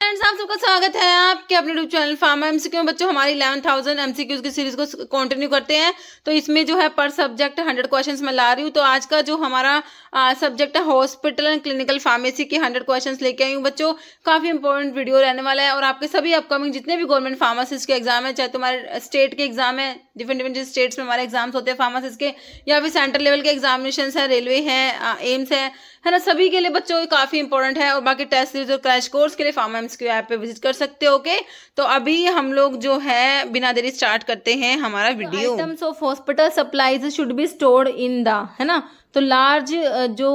Friends, आप सबका स्वागत है आपके अपने यूट्यूब चैनल फार्मा एमसीक्यू में। बच्चों, हमारी 11,000 एमसीक्यूज की सीरीज को कंटिन्यू करते हैं। तो इसमें जो है पर सब्जेक्ट 100 क्वेश्चंस मैं ला रही हूँ। तो आज का जो हमारा सब्जेक्ट है हॉस्पिटल एंड क्लिनिकल फार्मेसी के 100 क्वेश्चंस लेके आई हूँ। बच्चों, काफी इंपॉर्टेंट वीडियो रहने वाला है और आपके सभी अपकमिंग जितने भी गवर्नमेंट फार्मासिस्ट के एग्जाम है, चाहे तुम्हारे स्टेट के एग्जाम है, डिफरेंट स्टेट्स में हमारे एग्जाम्स होते हैं फार्मासिस्ट के, या फिर सेंट्रल लेवल के एग्जामिनेशन है, रेलवे है, एम्स है ना, सभी के लिए बच्चों काफी इंपॉर्टेंट है। और बाकी टेस्ट सीरीज और क्रैश कोर्स के लिए फार्मा एमसीक्यू ऐप पे विजिट कर सकते हो। ओके, तो अभी हम लोग जो है बिना देरी स्टार्ट करते हैं हमारा video. Items of hospital supplies should be stored in the, है ना, तो लार्ज जो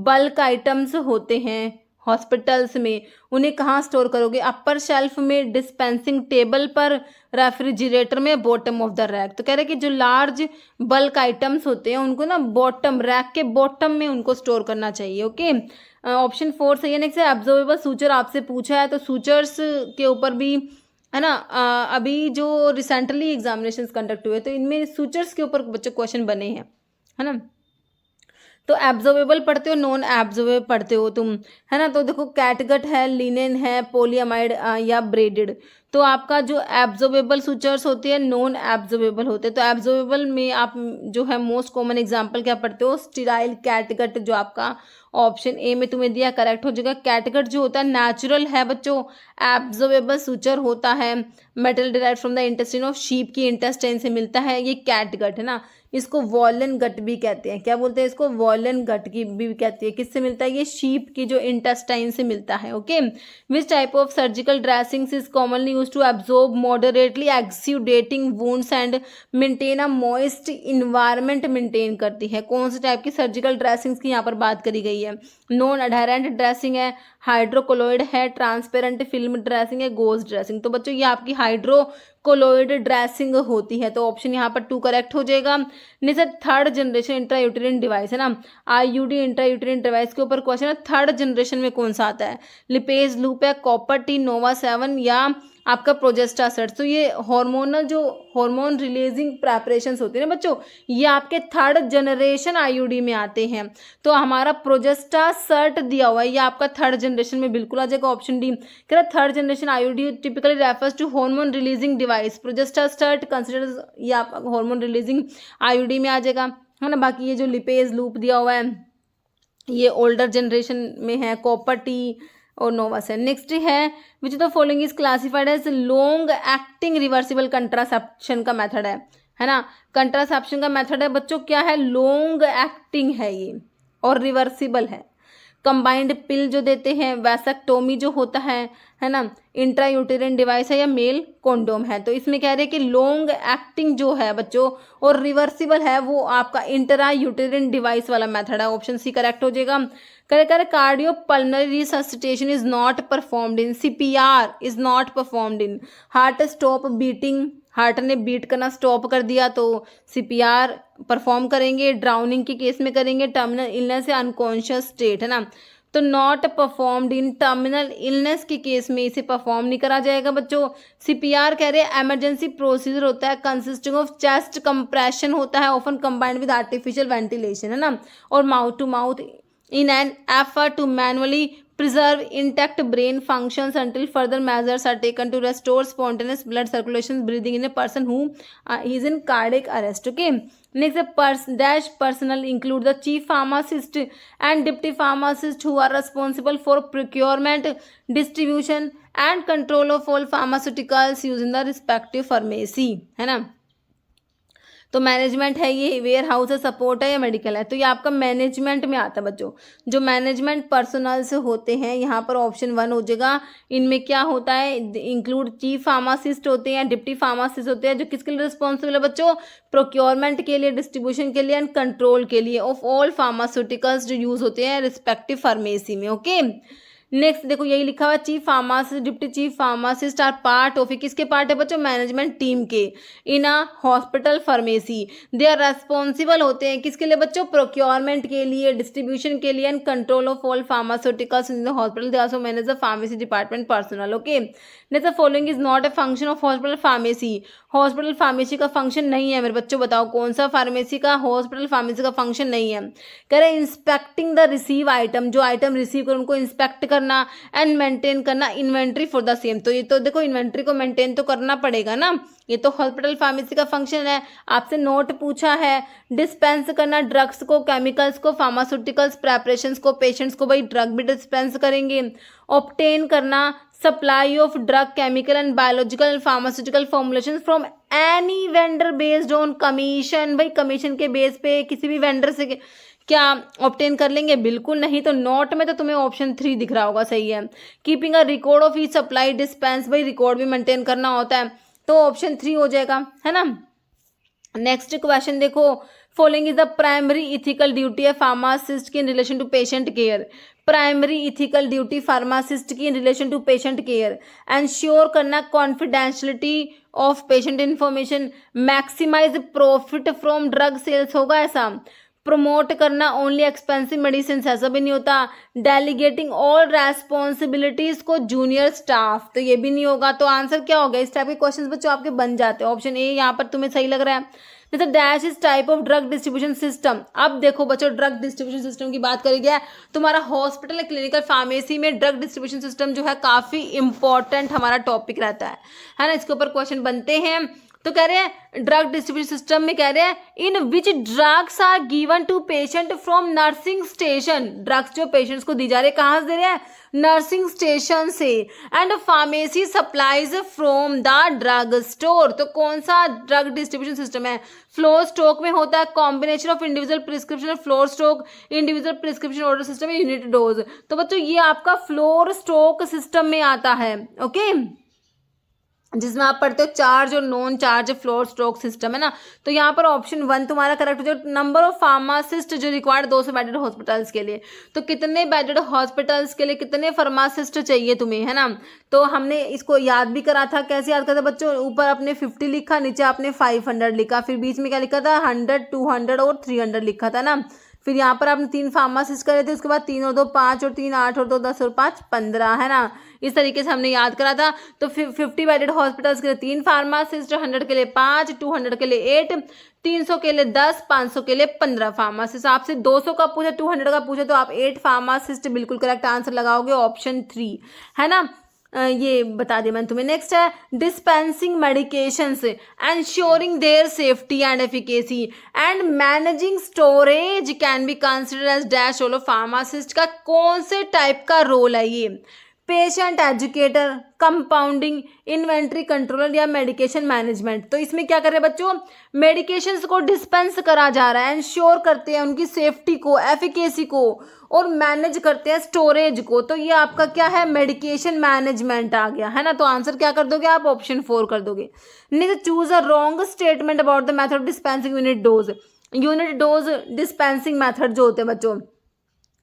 बल्क आइटम्स होते हैं हॉस्पिटल्स में उन्हें कहाँ स्टोर करोगे? अपर शेल्फ में, डिस्पेंसिंग टेबल पर, रेफ्रिजरेटर में, बॉटम ऑफ द रैक। तो कह रहे हैं कि जो लार्ज बल्क आइटम्स होते हैं उनको ना बॉटम, रैक के बॉटम में उनको स्टोर करना चाहिए। ओके, ऑप्शन 4 सही है। नेक्स्ट है एब्जॉर्बेबल सूचर, आपसे पूछा है तो सूचर्स के ऊपर भी, है ना, अभी जो रिसेंटली एग्जामिनेशन कंडक्ट हुए तो इनमें सूचर्स के ऊपर बच्चों क्वेश्चन बने हैं, है ना। तो एब्जॉर्बेबल पढ़ते हो, नॉन एब्जॉर्बेबल पढ़ते हो तुम, है ना। तो देखो कैटगट है, लिनेन है, पोलियामाइड या ब्रेडेड। तो आपका जो एब्जॉर्बेबल सूचर्स होते हैं, नॉन एब्जॉर्बेबल होते हैं। तो एब्जॉर्बेबल में आप जो है मोस्ट कॉमन एग्जांपल क्या पढ़ते हो? स्टीराइल कैटगट, जो आपका ऑप्शन ए में तुम्हें दिया करेक्ट हो जाएगा। कैटगट जो होता है नेचुरल है बच्चों, एब्जॉर्बेबल सूचर होता है, metal derive from the intestine of sheep की इंटेस्टाइन से मिलता है ये कैटगट, है ना। इसको वॉलन गट भी कहते हैं। क्या बोलते हैं इसको? वॉलन गट की भी कहती है। किससे मिलता है? ये शीप की जो इंटेस्टाइन से मिलता है। Okay, which type of surgical dressings is commonly use to absorb moderately exudating wounds and maintain a moist environment maintain करती है? कौन से टाइप की सर्जिकल ड्रेसिंग्स की यहाँ पर बात करी गई है? नॉन अडहेरेंट ड्रेसिंग है, हाइड्रोकोलोइड है, ट्रांसपेरेंट फिल्म ड्रेसिंग है, गोज ड्रेसिंग। तो बच्चों ये आपकी हाइड्रोकोलोइड ड्रेसिंग होती है। तो ऑप्शन यहाँ पर 2 करेक्ट हो जाएगा। Next third generation intrauterine device, है ना, आईयूडी इंट्रायूटेरिन डिवाइस के ऊपर क्वेश्चन है। थर्ड जनरेशन में कौन सा आता है? लिपेज लूप है, कॉपर टी, नोवा 7 या आपका प्रोजेस्टासेट। तो ये हार्मोनल जो हार्मोन रिलीजिंग प्रेपरेशंस होते हैं ना बच्चों, ये आपके थर्ड जनरेशन आईयूडी में आते हैं। तो हमारा प्रोजेस्टासेट दिया हुआ है, ये आपका थर्ड जनरेशन में बिल्कुल आ जाएगा। ऑप्शन डी कह रहा third generation IUD typically refers to hormone releasing device. Progestasert considers, ये आपका हार्मोन रिलीजिंग आईयूडी में आ जाएगा, है ना। बाकी ये जो लिपेज लूप दिया हुआ है ये ओल्डर जनरेशन में है, कॉपर टी और नोवा से। नेक्स्ट है which the following is classified as long acting reversible contraception का मेथड है ना। कंट्रासेप्शन का मेथड है बच्चों क्या है? लॉन्ग एक्टिंग है ये और रिवर्सिबल है। कंबाइंड पिल जो देते हैं, वैसेक्टोमी जो होता है ना, इंट्रायूटेरिन डिवाइस है या मेल कॉन्डोम है। तो इसमें कह रहे हैं कि लॉन्ग एक्टिंग जो है बच्चों और रिवर्सिबल है वो आपका इंट्रायूटेरिन डिवाइस वाला मेथड है। ऑप्शन सी करेक्ट हो जाएगा। Correct, cardio pulmonary resuscitation is not performed in, CPR is not performed in, heart stop beating, heart ने बीट करना स्टॉप कर दिया तो सीपीआर परफॉर्म करेंगे। ड्राउनिंग के केस में करेंगे, टर्मिनल इलनेस या अनकॉन्शियस स्टेट, है ना। तो not performed in, terminal illness के केस में इसे परफॉर्म नहीं करा जाएगा बच्चों। सीपीआर कह रहे हैं एमरजेंसी प्रोसीजर होता है कंसिस्टिंग ऑफ चेस्ट कंप्रेशन होता है, often combined with artificial ventilation, है ना, और mouth to mouth in an effort to manually preserve intact brain functions until further measures are taken to restore spontaneous blood circulation breathing in a person who is in cardiac arrest. Okay, next dash personnel include the chief pharmacist and deputy pharmacist who are responsible for procurement, distribution and control of all pharmaceuticals used in the respective pharmacy, है ना। तो management है, ये ware house है, support है या medical है? तो ये आपका मैनेजमेंट में आता है बच्चों। जो मैनेजमेंट पर्सनल से होते हैं यहाँ पर ऑप्शन 1 हो जाएगा। इनमें क्या होता है? इंक्लूड चीफ फार्मासिस्ट होते हैं, डिप्टी फार्मासिस्ट होते हैं, जो किसके लिए रिस्पॉन्सिबल है बच्चों? प्रोक्योरमेंट के लिए, डिस्ट्रीब्यूशन के लिए एंड कंट्रोल के लिए ऑफ ऑल फार्मास्यूटिकल्स जो यूज होते हैं रिस्पेक्टिव फार्मेसी में। ओके, नेक्स्ट देखो यही लिखा हुआ chief pharmacist, deputy chief pharmacist are part of, किसके पार्ट है बच्चों? मैनेजमेंट टीम के in a hospital pharmacy. They are responsible होते हैं किसके लिए बच्चों? प्रोक्योरमेंट के लिए, डिस्ट्रीब्यूशन के लिए and control of all pharmaceuticals in the hospital. They also manage the pharmacy department personal. Okay, next the following is not a function of hospital pharmacy. Hospital pharmacy का फंक्शन नहीं है मेरे बच्चों, बताओ कौन सा फार्मेसी का, हॉस्पिटल फार्मेसी का फंक्शन नहीं है। कह रहे इंस्पेक्टिंग द रिसीव आइटम, जो आइटम रिसीव कर उनको इंस्पेक्ट करना करना एंड मेंटेन करना इन्वेंट्री फॉर द सेम। तो ये तो देखो इन्वेंट्री को मेंटेन तो करना पड़ेगा ना, ये तो हॉस्पिटल फार्मेसी का फंक्शन है। आपसे नोट पूछा है, डिस्पेंस करना ड्रग्स को, केमिकल्स को, फार्मास्यूटिकल्स प्रेपरेशंस को, पेशेंट्स को भाई ड्रग भी डिस्पेंस करेंगे। ऑब्टेन करना supply of drug, chemical and biological and pharmaceutical formulation from any vendor based on commission, भाई कमीशन के बेस पे किसी भी वेंडर से क्या ऑब्टेन कर लेंगे? बिल्कुल नहीं। तो नोट में तो तुम्हें ऑप्शन 3 दिख रहा होगा, सही है। Keeping a record of each supply dispense, भाई रिकॉर्ड भी मेंटेन करना होता है, तो ऑप्शन 3 हो जाएगा, है ना। नेक्स्ट क्वेश्चन देखो, following is the primary ethical duty है फार्मासिस्ट की in relation to patient care. Primary ethical duty pharmacist की in relation to patient care, ensure करना confidentiality of patient information, maximize profit from drug sales, होगा ऐसा। Promote करना only expensive medicine, ऐसा भी नहीं होता। डेलीगेटिंग ऑल रेस्पॉन्सिबिलिटीज को जूनियर स्टाफ, तो ये भी नहीं होगा। तो आंसर क्या होगा? इस टाइप के क्वेश्चंस बच्चों आपके बन जाते हैं। ऑप्शन ए यहाँ पर तुम्हें सही लग रहा है। जैसे dash is type of drug distribution system. अब देखो बच्चों, ड्रग डिस्ट्रीब्यूशन सिस्टम की बात करी गया, तुम्हारा हॉस्पिटल या क्लिनिकल फार्मेसी में ड्रग डिस्ट्रीब्यूशन सिस्टम जो है काफी इंपॉर्टेंट हमारा टॉपिक रहता है ना। इसके ऊपर क्वेश्चन बनते हैं। तो कह रहे हैं ड्रग डिस्ट्रीब्यूशन सिस्टम में कह रहे हैं in which drugs are given to patient from nursing station. Drugs जो पेशेंट्स को दी जा रही है कहाँ से दे रहे हैं? नर्सिंग स्टेशन से। And pharmacy supplies from the drug store. तो कौन सा ड्रग डिस्ट्रीब्यूशन सिस्टम है? फ्लोर स्टॉक में होता है, कॉम्बिनेशन ऑफ इंडिविजुअल प्रिस्क्रिप्शन और floor stock, individual prescription order system, unit dose. तो बच्चों ये आपका फ्लोर स्टॉक सिस्टम में आता है, ओके, जिसमें आप पढ़ते हो चार्ज और non charge floor stock system, है ना। तो यहाँ पर ऑप्शन 1 तुम्हारा करेक्ट हो जाएगा। नंबर ऑफ फार्मासिस्ट जो रिक्वायर्ड 200 बेडेड हॉस्पिटल्स के लिए, तो कितने बेडेड हॉस्पिटल्स के लिए कितने फार्मासिस्ट चाहिए तुम्हें, है ना। तो हमने इसको याद भी करा था। कैसे याद करते बच्चों? ऊपर आपने 50 लिखा, नीचे आपने 500 लिखा, फिर बीच में क्या लिखा था? 100, 200 और 300 लिखा था ना। फिर यहाँ पर आपने 3 फार्मासिस्ट करे थे, उसके बाद 3 और 2 5 और 3 8 और 2 10 और 5 15, है ना। इस तरीके से हमने याद करा था। तो 50 बेडेड हॉस्पिटल्स के लिए 3 फार्मासिस्ट, 100 के लिए 5, 200 के लिए 8, 300 के लिए 10, 500 के लिए 15 फार्मासिस्ट। आपसे 200 का पूछे, 200 का पूछे तो आप 8 फार्मासिस्ट बिल्कुल करेक्ट आंसर लगाओगे, ऑप्शन 3, है ना। ये बता दिया मैंने तुम्हें। नेक्स्ट है dispensing medications, ensuring their safety and efficacy and managing storage can be considered as dash role of pharmacist. का कौन से टाइप का रोल है ये? Patient educator, compounding, inventory controller या मेडिकेशन मैनेजमेंट। तो इसमें क्या कर रहे हैं बच्चों? मेडिकेशंस को डिस्पेंस करा जा रहा है, इंश्योर करते हैं उनकी सेफ्टी को, एफिकेसी को, और मैनेज करते हैं स्टोरेज को। तो ये आपका क्या है? मेडिकेशन मैनेजमेंट आ गया, है ना। तो आंसर क्या कर दोगे आप? ऑप्शन 4 कर दोगे। Next, choose a wrong statement about the method dispensing unit dose. Unit dose dispensing method जो होते हैं बच्चों,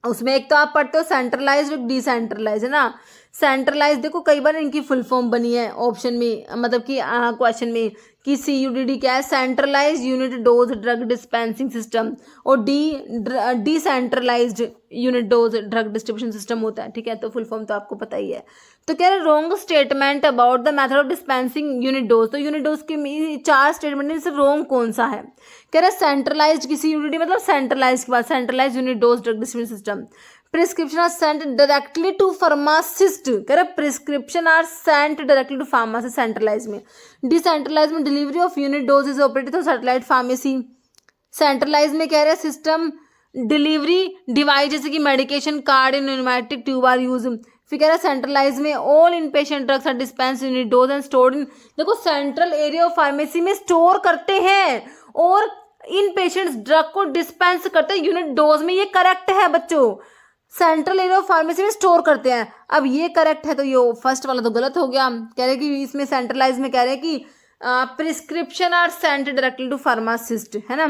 उसमें एक तो आप पढ़ते हो सेंट्रलाइज और डिसेंट्रलाइज, है ना। सेंट्रलाइज देखो कई बार इनकी फुल फॉर्म बनी है ऑप्शन में, मतलब कि क्वेश्चन में, कि CUDD क्या है? Centralize unit dose drug dispensing system. और decentralized unit dose drug distribution system होता है, ठीक है। तो फुल फॉर्म तो आपको पता ही है। तो कह रहे wrong statement about the method of dispensing unit dose. तो यूनिट डोज के 4 स्टेटमेंट में से रॉन्ग कौन सा है? कह रहे सेंट्रलाइज्ड की CUDD मतलब सेंट्रलाइज के बाद centralize unit dose drug distribution system. Prescription are sent directly to pharmacist. कह रहे prescription are sent directly to pharmacist centralize में। डिसेंट्रलाइज में delivery of unit dose is operated through satellite pharmacy. Centralize में कह रहे हैं सिस्टम डिलीवरी डिवाइस जैसे कि medication card in pneumatic tube are use. फिर कह रहा है सेंट्रलाइज में all inpatient drugs are dispense unit dose and stored in. देखो सेंट्रल एरिया ऑफ फार्मेसी में स्टोर करते हैं और इन पेशेंट्स ड्रग को डिस्पेंस करते हैं यूनिट डोज में। ये करेक्ट है बच्चों, सेंट्रल एरिया ऑफ फार्मेसी में स्टोर करते हैं। अब ये करेक्ट है, तो ये फर्स्ट वाला तो गलत हो गया। कह रहे कि इसमें सेंट्रलाइज में कह रहे हैं कि prescription are sent directly to pharmacist, है ना।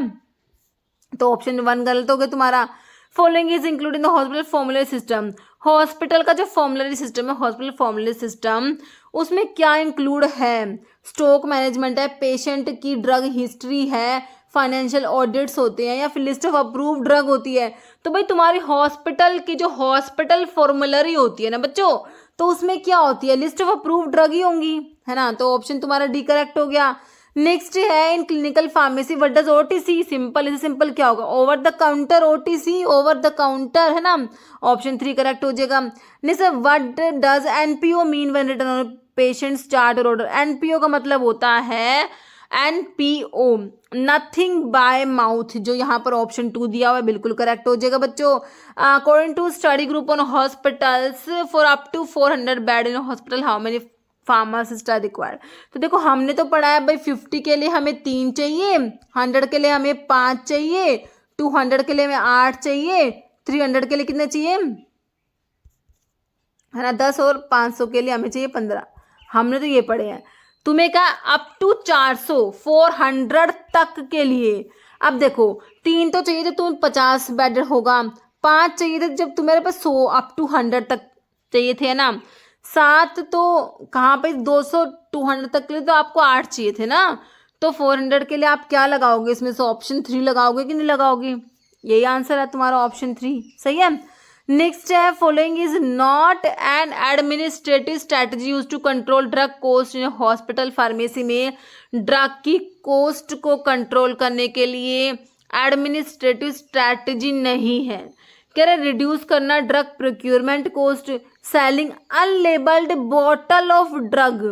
तो ऑप्शन 1 गलत हो गया तुम्हारा। Following is including the hospital formulary system. Hospital का जो फॉर्मुलरी सिस्टम है, हॉस्पिटल फॉर्मुलरी सिस्टम, उसमें क्या इंक्लूड है? स्टॉक मैनेजमेंट है, पेशेंट की ड्रग हिस्ट्री है, फाइनेंशियल ऑडिट्स होते हैं, या फिर लिस्ट ऑफ अप्रूव्ड ड्रग होती है। तो भाई तुम्हारी हॉस्पिटल की जो हॉस्पिटल फॉर्मुलरी होती है ना बच्चों, तो उसमें क्या होती है? लिस्ट ऑफ अप्रूव्ड ड्रग ही होंगी, है ना। तो ऑप्शन तुम्हारा डी करेक्ट हो गया। नेक्स्ट है in clinical pharmacy what does OTC, simple, इसे सिंपल क्या होगा, over the counter OTC, over the counter, है ना, ऑप्शन 3 करेक्ट हो जाएगा। Next what does NPO mean when written on patients chart और ऑर्डर, एनपीओ का मतलब होता है एनपीओ नथिंग बाय माउथ, जो यहाँ पर ऑप्शन 2 दिया हुआ है बिल्कुल करेक्ट हो जाएगा बच्चों। According to study group on hospitals for up to 400 bed in hospital how many pharmacist are required. तो देखो हमने तो पढ़ा है भाई 50 के लिए हमें 3 चाहिए, 100 के लिए हमें 5 चाहिए, 200 के लिए हमें 8 चाहिए, 300 के लिए कितने चाहिए, है ना 10, और 500 के लिए हमें चाहिए 15। हमने तो ये पढ़े हैं। तुम्हें कहा अप टू 400 400 तक के लिए। अब देखो 3 तो चाहिए जब तुम्हें 50 बेड होगा, 5 चाहिए थे जब तुम्हारे पास 100 अप टू 100 तक चाहिए थे, है ना, 7 तो कहाँ पे 200 200 तक के लिए तो आपको 8 चाहिए थे ना, तो 400 के लिए आप क्या लगाओगे, इसमें से ऑप्शन 3 लगाओगे कि नहीं लगाओगे, यही आंसर है तुम्हारा ऑप्शन 3, सही है। नेक्स्ट है following is not an administrative strategy use to control drug cost in hospital pharmacy में ड्रग की कोस्ट को कंट्रोल करने के लिए एडमिनिस्ट्रेटिव स्ट्रैटेजी नहीं है। कह रहे रिड्यूस करना drug procurement cost, selling unlabelled bottle of drug,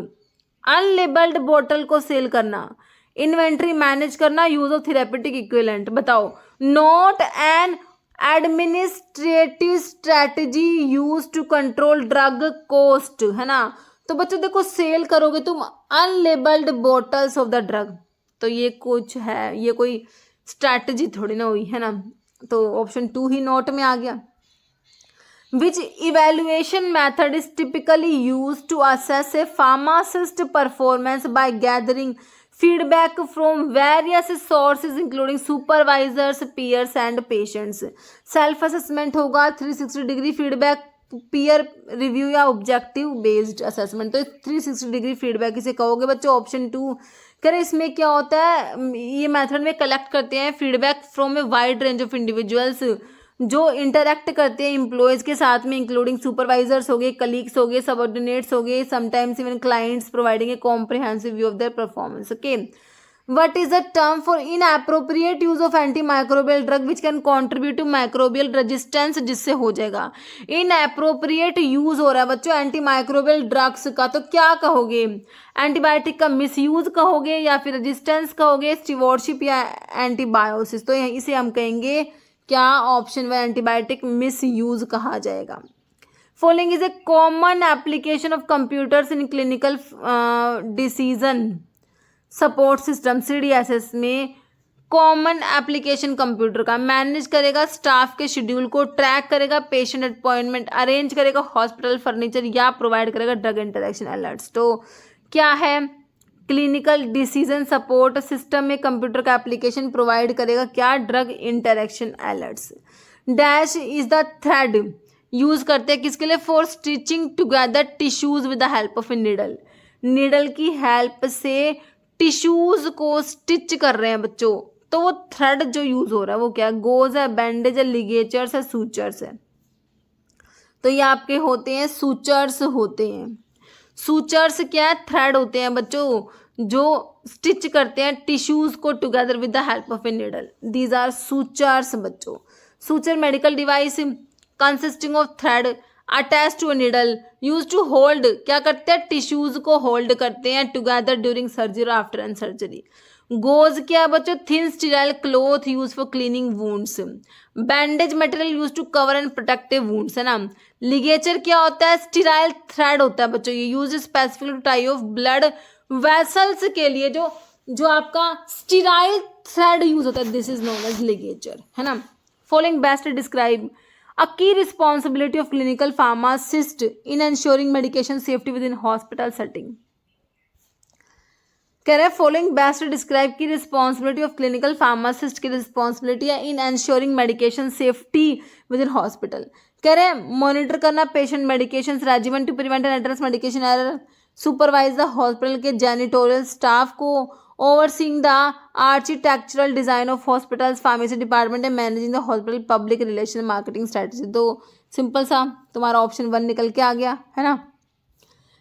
unlabelled bottle को सेल करना, इन्वेंट्री मैनेज करना, यूज ऑफ थेरेपेटिक इक्विवेलेंट। बताओ not an administrative strategy use to control drug cost, है ना, तो बच्चों देखो सेल करोगे तुम unlabelled bottles of the drug, तो ये कुछ है, ये कोई स्ट्रैटेजी थोड़ी ना हुई, है ना, तो ऑप्शन 2 ही नोट में आ गया। Which evaluation method is typically use to assess a pharmacist performance by gathering feedback from various sources including supervisors, peers and patients। Self assessment होगा, 360 डिग्री फीडबैक, पीयर रिव्यू या ऑब्जेक्टिव बेस्ड असेसमेंट। तो 360 degree feedback इसे कहोगे बच्चों, option 2 करें। इसमें क्या होता है, ये मेथड में कलेक्ट करते हैं feedback from a wide range of individuals जो इंटरेक्ट करते हैं एम्प्लॉयज़ के साथ में, इंक्लूडिंग सुपरवाइजर्स हो गए, कलीग्स हो गए, सबऑर्डिनेट्स हो गए, sometimes even clients, providing a comprehensive view of their performance. Okay, what is the term for inappropriate use of antimicrobial drug which can contribute to microbial resistance, जिससे हो जाएगा inappropriate use हो रहा है बच्चों anti microbial drugs का, तो क्या कहोगे, एंटीबायोटिक का मिसयूज कहोगे या फिर रेजिस्टेंस कहोगे, स्टीवॉरशिप या एंटीबायोसिस। तो इसे हम कहेंगे क्या, ऑप्शन व एंटीबायोटिक मिस यूज कहा जाएगा। Following is a common application of computers in clinical decision support system, CDSS में कॉमन एप्लीकेशन कंप्यूटर का मैनेज करेगा स्टाफ के शेड्यूल को, ट्रैक करेगा पेशेंट अपॉइंटमेंट, अरेंज करेगा हॉस्पिटल फर्नीचर या प्रोवाइड करेगा ड्रग इंटरेक्शन अलर्ट्स। तो क्या है, क्लिनिकल डिसीजन सपोर्ट सिस्टम में कंप्यूटर का एप्लीकेशन प्रोवाइड करेगा क्या, drug interaction alerts. Dash is the thread use करते हैं किसके लिए, for stitching together tissues with the help of a needle, needle की हेल्प से टिश्यूज को स्टिच कर रहे हैं बच्चों, तो वो थ्रेड जो यूज हो रहा है वो क्या, गोज है, बैंडेज है, लिगेचर्स है, सूचर्स है। तो ये आपके होते हैं सूचर्स होते हैं। सूचर्स क्या है, थ्रेड होते हैं बच्चों जो स्टिच करते हैं टिश्यूज को together with the help of a needle, these are sutures बच्चों। Suture medical device consisting of thread attach to a needle use to hold, क्या करते हैं, टिश्यूज को होल्ड करते हैं टुगेदर ड्यूरिंग सर्जरी और आफ्टर एंड सर्जरी। गोज क्या है बच्चों, thin sterile cloth use for cleaning wounds. Bandage material use to cover and protective wounds, है ना। लिगेचर क्या होता है, स्टीराइल थ्रेड होता है बच्चों, ये use specific to tie off blood vessels के लिए, जो आपका स्टीराइल थ्रेड यूज होता है, this is known as ligature, है ना। Following best describe a key responsibility of clinical pharmacist in ensuring medication safety within hospital setting. कह रहे हैं following best describe key responsibility of clinical pharmacist की responsibility है in ensuring medication safety within hospital. कह रहे हैं monitor करना patient medication regimen to prevent and address medication error, supervise the hospital के जेनिटोरियल स्टाफ को, overseeing the architectural design of hospitals pharmacy department and managing the hospital public relation marketing strategy. तो simple सा तुम्हारा option 1 निकल के आ गया, है ना।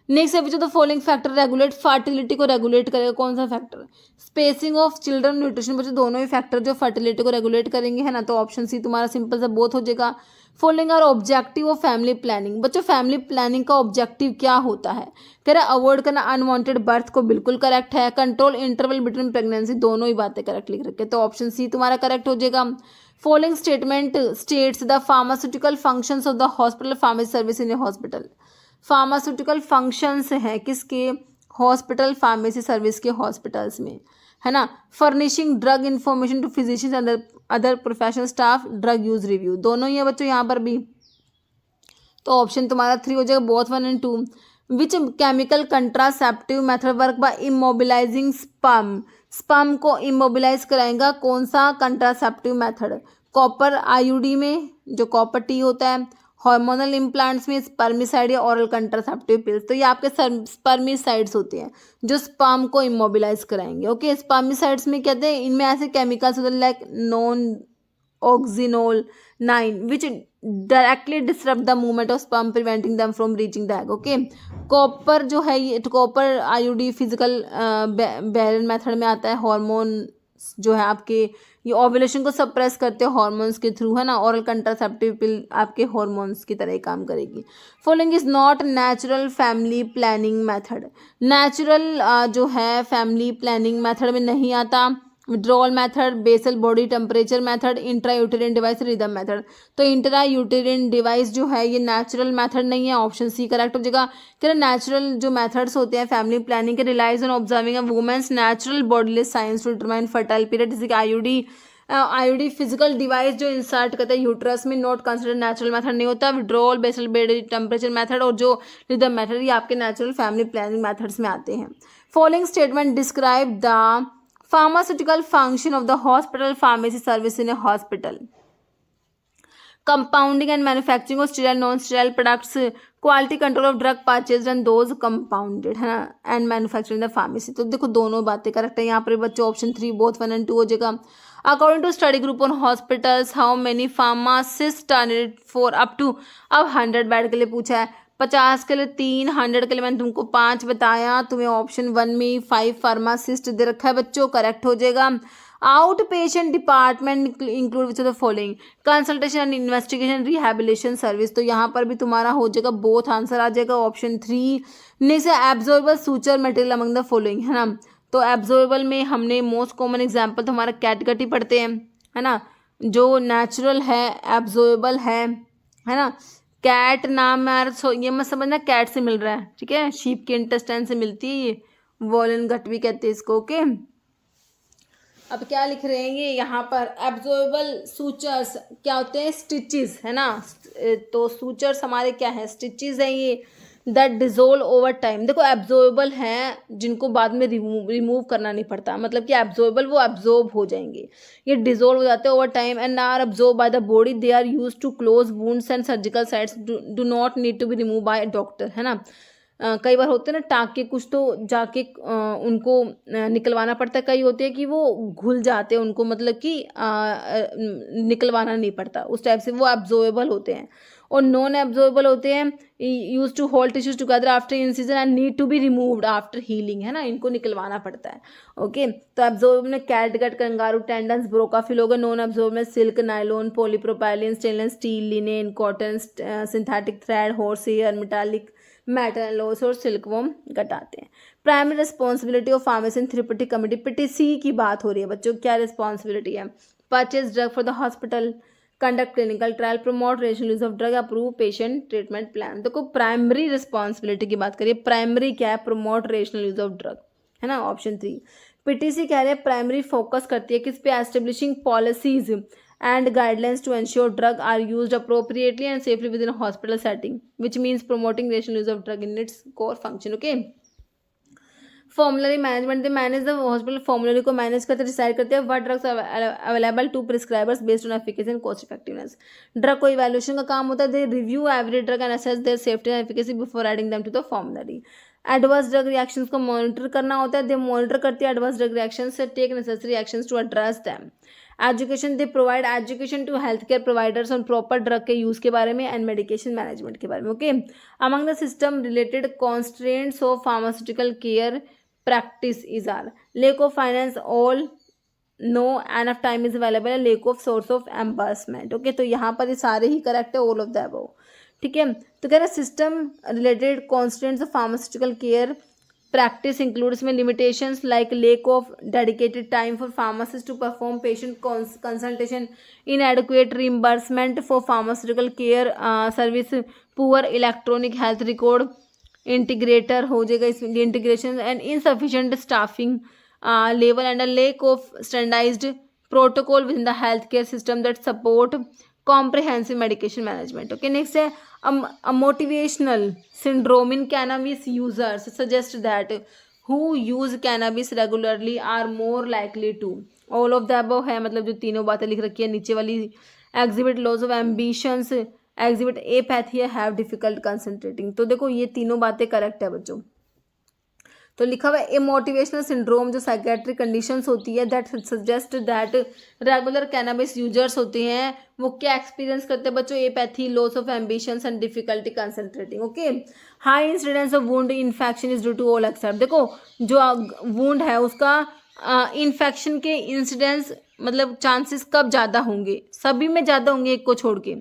नेक्स्ट है which of the following factor regulate fertility को रेगुलेट करेगा, कौन सा factor? Spacing of children, nutrition. बच्चों दोनों ही फैक्टर जो फर्टिलिटी को रेगुलेट करेंगे, है ना, तो ऑप्शन सी तुम्हारा सिंपल सा बोथ हो जाएगा। Following are objective of family planning. बच्चों फैमिली प्लानिंग का ऑब्जेक्टिव क्या होता है? कह रहा है अवॉइड करना अनवांटेड बर्थ को, बिल्कुल करेक्ट है। कंट्रोल इंटरवल बिटवीन प्रेगनेंसी, दोनों ही बातें करेक्ट लिख रखे, तो ऑप्शन सी तुम्हारा करेक्ट हो जाएगा। Following statement states the pharmaceutical functions of the hospital pharmacy service in a hospital. Pharmaceutical functions हैं किसके? हॉस्पिटल फार्मेसी सर्विस के हॉस्पिटल्स में, है ना। Furnishing drug information to physicians other professional staff, drug use review, दोनों ही है बच्चों यहाँ पर भी, तो ऑप्शन तुम्हारा 3 हो जाएगा, both 1 and 2। Which chemical contraceptive method work by immobilizing sperm. Sperm को इमोबिलाइज कराएगा कौन सा कंट्रासेप्टिव मेथड? कॉपर आईयूडी में जो कॉपर टी होता है, हार्मोनल इम्प्लांट्स में स्पर्मिसाइड या ओरल कंट्रासेप्टिव पिल्स, तो ये आपके स्पर्मिसाइड्स होते हैं जो स्पर्म को इमोबिलाइज कराएंगे। ओके, स्पर्मिसाइड्स में कहते हैं इनमें ऐसे केमिकल्स होते हैं like non ऑक्सिनोल 9 which directly disrupt the movement of sperm preventing them from reaching the egg। Okay, copper जो है ये कॉपर आईयूडी फिजिकल बैरन मेथड में आता है। हार्मोन जो है आपके ये ओव्यूलेशन को सप्रेस करते हैं हार्मोन्स के थ्रू, है ना। ओरल कंट्रासेप्टिव पिल आपके हार्मोन्स की तरह ही काम करेगी। Following is not natural family planning method. Natural जो है फैमिली प्लानिंग मेथड में नहीं आता। Withdrawal method, basal body temperature method, intrauterine device, rhythm method, तो इंट्रा यूटेरिन डिवाइस जो है ये नेचुरल मेथड नहीं है, ऑप्शन सी करेक्ट हो जाएगा। क्या नेचुरल जो मेथड्स होते हैं फैमिली प्लानिंग के relies on observing a woman's natural bodily signs to determine fertile period, जैसे कि आईयूडी फिजिकल डिवाइस जो इंसर्ट करते हैं यूट्रस में, नॉट कंसिडर नेचुरल मेथड नहीं होता। Withdrawal, basal body temperature method और जो रिदम मेथड ये आपके नेचुरल फैमिली प्लानिंग मेथड्स में आते हैं। Following statement describe the pharmaceutical function of the hospital pharmacy service in a hospital। compounding and manufacturing of sterile non-sterile products, quality control of drug purchased and those compounded, है ना, and manufacturing the pharmacy। तो देखो दोनों बातें correct है यहाँ पर बच्चों, ऑप्शन 3 बोथ 1 and 2 हो जाएगा। According to study group on hospitals how many pharmacist are needed for up to, अब 100 बेड के लिए पूछा है, 50 के लिए 3, 100 के लिए मैंने तुमको 5 बताया, तुम्हें ऑप्शन 1 में 5 फार्मासिस्ट दे रखा है बच्चों, करेक्ट हो जाएगा। Out patient department include which of the following, consultation and investigation rehabilitation service, तो यहाँ पर भी तुम्हारा हो जाएगा बोथ आंसर आ जाएगा, ऑप्शन 3। नेक्स्ट है absorbable suture material among the following, है ना, तो एब्जॉर्बल में हमने मोस्ट कॉमन एग्जाम्पल तो हमारा कैटगट ही पढ़ते हैं, है ना, जो नेचुरल है एब्जॉर्बल है ना। कैट नाम यार ये मत समझना कैट से मिल रहा है, ठीक है, शीप के इंटेस्टाइन से मिलती है ये, वॉलन गट भी कहते हैं इसको। ओके, अब क्या लिख रहे हैं ये यहाँ पर, एब्जॉर्बल सूचर्स क्या होते हैं? स्टिचेस, है ना, तो सूचर्स हमारे क्या है? स्टिचेस हैं ये, दैट डिजोल्व ओवर टाइम। देखो एब्जॉर्बल हैं जिनको बाद में रिमूव करना नहीं पड़ता, मतलब कि एब्जॉर्बल वो एब्जॉर्ब हो जाएंगे, ये डिजोल्व हो जाते हैं over time and are absorb by the body, they are use to close wounds and surgical sites, do not need to be remove by doctor, है ना। कई बार होते हैं ना टाँके, कुछ तो जाके उनको निकलवाना पड़ता है, कई होते हैं कि वो घुल जाते हैं, उनको मतलब कि निकलवाना नहीं पड़ता, उस टाइप से वो एब्जॉर्बल होते हैं। और नॉन एब्जॉर्बल होते हैं use to hold tissues together after incision and need to be removed after healing, है ना, इनको निकलवाना पड़ता है। ओके, तो एब्जॉर्बल में कैटगट, कंगारू टेंडन्स, ब्रोकाफिल हो गए। नॉन एब्जॉर्बल में silk, nylon, polypropylene, stainless steel, linen, cotton, synthetic thread, horse hair, metallic, मेटलोस और सिल्कवॉर्म गट आते हैं। Primary responsibility of pharmacy and therapeutic committee, PTC की बात हो रही है बच्चों, क्या रिस्पॉन्सिबिलिटी है? Purchase drug for the hospital, conduct clinical trial, promote rational use of drug, approve patient treatment plan. देखो प्राइमरी रिस्पॉन्सिबिलिटी की बात करिए, प्राइमरी क्या है? Promote rational use of drug, है ना, ऑप्शन 3। पीटीसी कह रहे हैं प्राइमरी फोकस करती है किस पे? Establishing policies and guidelines to ensure drug are used appropriately and safely within a hospital setting, which means promoting rational use of drug in its core function। okay, formulary management, they manage the hospital formulary को manage करते decide करते हैं what drugs are available to prescribers based on efficacy and cost effectiveness। drug को evaluation का काम होता है, they review every drug and assess their safety and efficacy before adding them to the formulary। Adverse drug reactions को monitor करना होता है, they monitor करती है एडवर्स ड्रग रिएक्शंस से, take necessary actions to address them. Education, they provide education to health care providers on proper drug के use के बारे में एंड मेडिकेशन मैनेजमेंट के बारे में. Okay, among the system related constraints of pharmaceutical care practice is are lack of finance, all no enough time is available, lack of source of embarrassment. Okay, तो यहाँ पर ये सारे ही करेक्ट है, ऑल ऑफ द अबव. ठीक है, तो कह रहा है system related constants of pharmaceutical care practice includes में limitations like lack of dedicated time for pharmacist to perform patient consultation, inadequate reimbursement for pharmaceutical care service, poor electronic health record integrator हो जाएगा इसमें integration, and insufficient staffing level and a lack of standardized protocol with in the health care system that support comprehensive medication management. Okay, next है a motivational syndrome in cannabis users suggest that who use cannabis regularly are more likely to, all of the above है, मतलब जो तीनों बातें लिख रखी है नीचे वाली, exhibit loss of ambitions, exhibit apathy, have difficult concentrating. तो देखो ये तीनों बातें करेक्ट है बच्चों. तो लिखा हुआ है ए मोटिवेशनल सिंड्रोम जो साइकेट्रिक कंडीशंस होती है that suggest that regular cannabis users होते हैं वो क्या एक्सपीरियंस करते हैं बच्चों, apathy, loss of ambitions and difficulty concentrating. Okay, high incidence of wound infection is due to all except. देखो जो वुंड है उसका इन्फेक्शन के इंसिडेंस मतलब चांसेस कब ज़्यादा होंगे, सभी में ज़्यादा होंगे एक को छोड़ के.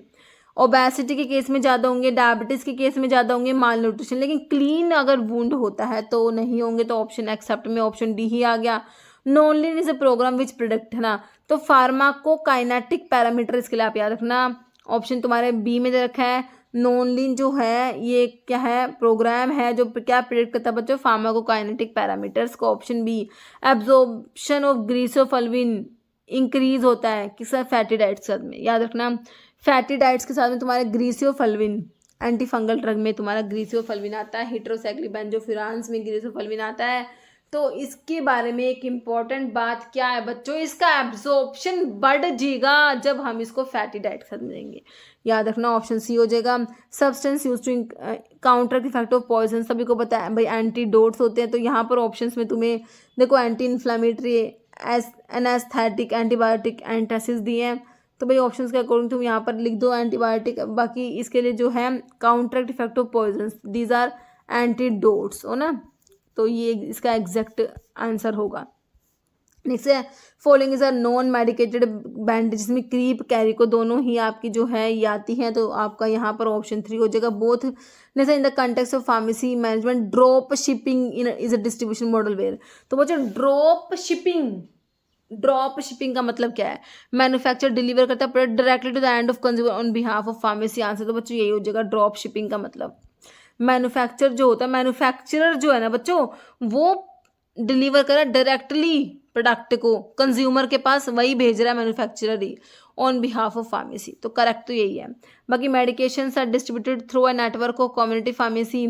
ओबेसिटी के केस में ज़्यादा होंगे, डायबिटीज़ के केस में ज़्यादा होंगे, माल न्यूट्रिशन. लेकिन क्लीन अगर वुंड होता है तो नहीं होंगे. तो ऑप्शन एक्सेप्ट में ऑप्शन डी ही आ गया. नॉनलिन is a program which product है ना, तो फार्माकोकाइनेटिक पैरामीटर इसके लिए आप याद रखना. ऑप्शन तुम्हारे बी में दे रखा है. नॉनलिन जो है ये क्या है, प्रोग्राम है जो क्या प्रिडिक्ट करता है बच्चों, फार्माकोकाइनेटिक पैरामीटर्स को. Option B. Absorption of griseofulvin increase होता है किस फैटी डाइट के साथ में, याद रखना. फैटी डाइट्स के साथ में तुम्हारे ग्रीसियोफल्विन, एंटी फंगल ड्रग में तुम्हारा ग्रीसियोफल्विन आता है, हेट्रोसाइक्लिबेंजोफुरान्स में ग्रीसियोफल्विन आता है. तो इसके बारे में एक इम्पॉर्टेंट बात क्या है बच्चों, इसका एब्जॉर्प्शन बढ़ जाएगा जब हम इसको फैटी डाइट के साथ मिलेंगे. याद रखना ऑप्शन सी हो जाएगा. Substance use to counter the effect of poison, सभी को पता है भाई एंटीडोट्स होते हैं. तो यहाँ पर ऑप्शंस में तुम्हें देखो एंटी इन्फ्लामेटरी, एनेस्थेटिक, एंटीबायोटिक, एंटासिस दिए हैं. तो भाई ऑप्शंस के अकॉर्डिंग तुम यहाँ पर लिख दो एंटीबायोटिक. बाकी इसके लिए जो है counteract effect of poison, these are antidotes हो ना. तो ये इसका एग्जैक्ट आंसर होगा. नेक्स्ट है following is a non medicated bandage, जिसमें क्रीप कैरी को दोनों ही आपकी जो है ये आती हैं. तो आपका यहाँ पर ऑप्शन 3 हो जाएगा. Both next in the context of pharmacy management drop shipping in is a distribution model where. तो बच्चों ड्रॉप शिपिंग का मतलब क्या है, मैन्युफैक्चर डिलीवर करता है product directly to the end of consumer on behalf of pharmacy. Answer तो बच्चों यही हो जाएगा ड्रॉप शिपिंग का मतलब. मैन्युफैक्चर जो होता है, मैन्युफैक्चरर जो है ना बच्चों वो डिलीवर कर रहा है डायरेक्टली प्रोडक्ट को कंज्यूमर के पास, वही भेज रहा है मैन्युफैक्चरर ही ऑन बिहाफ ऑफ फार्मेसी. तो करेक्ट तो यही है. बाकी medications are distributed through a network of community pharmacy.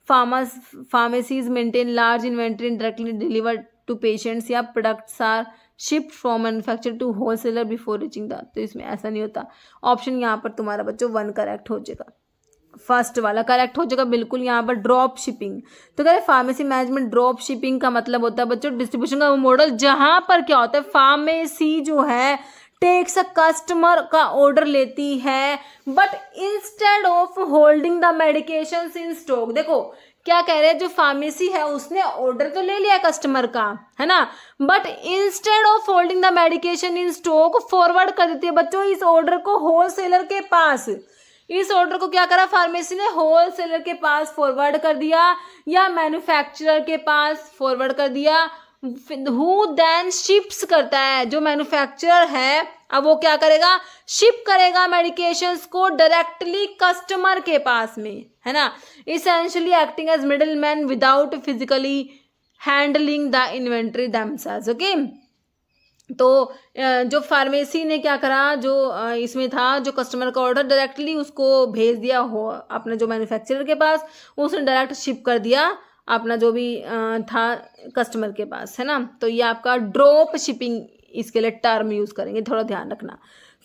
Pharmacies maintain large inventory directly delivered to patients, या products are shift from manufacture to wholesaler before reaching the. तो इसमें ऐसा नहीं होता. ऑप्शन यहाँ पर तुम्हारा बच्चों 1 करेक्ट हो जाएगा. फर्स्ट वाला करेक्ट हो जाएगा बिल्कुल. यहाँ पर ड्रॉप शिपिंग, तो कह रहे फार्मेसी मैनेजमेंट ड्रॉप शिपिंग का मतलब होता है बच्चों डिस्ट्रीब्यूशन का वो मॉडल जहाँ पर क्या होता है, फार्मेसी जो है टेक्स अ कस्टमर का ऑर्डर लेती है but instead of holding the medication in stock. देखो क्या कह रहे हैं, जो फार्मेसी है उसने ऑर्डर तो ले लिया कस्टमर का है ना, but instead of holding the medication in stock forward कर देती है बच्चों इस ऑर्डर को होलसेलर के पास. इस ऑर्डर को क्या करा फार्मेसी ने, होलसेलर के पास फॉरवर्ड कर दिया या मैन्युफैक्चरर के पास फॉरवर्ड कर दिया. हु देन शिप्स करता है, जो मैन्युफैक्चरर है अब वो क्या करेगा, शिप करेगा मेडिकेशंस को डायरेक्टली कस्टमर के पास में, है ना. Essentially acting as middleman without physically handling the inventory themselves. Okay, तो जो फार्मेसी ने क्या करा, जो इसमें था जो कस्टमर का ऑर्डर डायरेक्टली उसको भेज दिया हो अपने जो मैन्युफैक्चरर के पास, उसने डायरेक्ट शिप कर दिया अपना जो भी था कस्टमर के पास, है ना. तो ये आपका ड्रॉप शिपिंग इसके लिए टर्म यूज करेंगे, थोड़ा ध्यान रखना.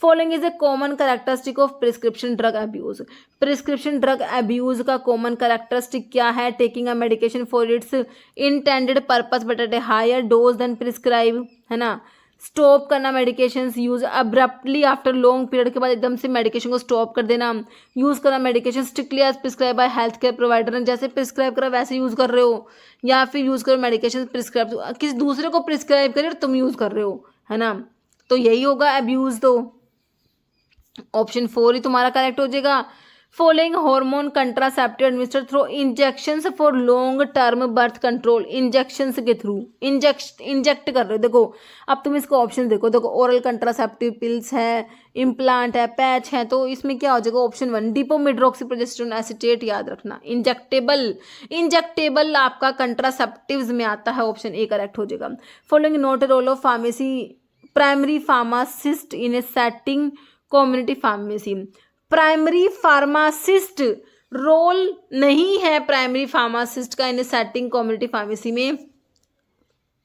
Following is a common characteristic of prescription drug abuse. Prescription drug abuse का कॉमन कैरेक्टरिस्टिक क्या है, taking a medication for its intended purpose but at a higher dose than prescribe, है ना. स्टॉप करना medications use abruptly after long period के बाद एकदम से मेडिकेशन को स्टॉप कर देना, यूज करना medication strictly as prescribe by health care provider, जैसे प्रिस्क्राइब करा वैसे यूज कर रहे हो, या फिर यूज करो मेडिकेशन प्रिस्क्राइब किसी दूसरे को प्रिस्क्राइब करे और तुम यूज कर रहे हो, है ना, तो यही होगा अब्यूज। तो ऑप्शन 4 ही तुम्हारा करेक्ट हो जाएगा। Following hormone contraceptive administer through injections for long term birth control, injections के थ्रू इंजेक्ट कर रहे हो। देखो अब तुम इसको ऑप्शन देखो ओरल कंट्रासेप्टिव पिल्स है, इम्प्लांट है, पैच है, तो इसमें क्या हो जाएगा ऑप्शन 1 डिपोमेड्रोक्सीप्रोजेस्टेरोन एसीटेट, याद रखना इंजेक्टेबल आपका कंट्रासेप्टिव्स में आता है, ऑप्शन ए करेक्ट हो जाएगा। Following not role of pharmacy primary pharmacist in a setting community pharmacy, primary pharmacist role नहीं है प्राइमरी फार्मासिस्ट का इन सेटिंग कम्युनिटी फार्मेसी में,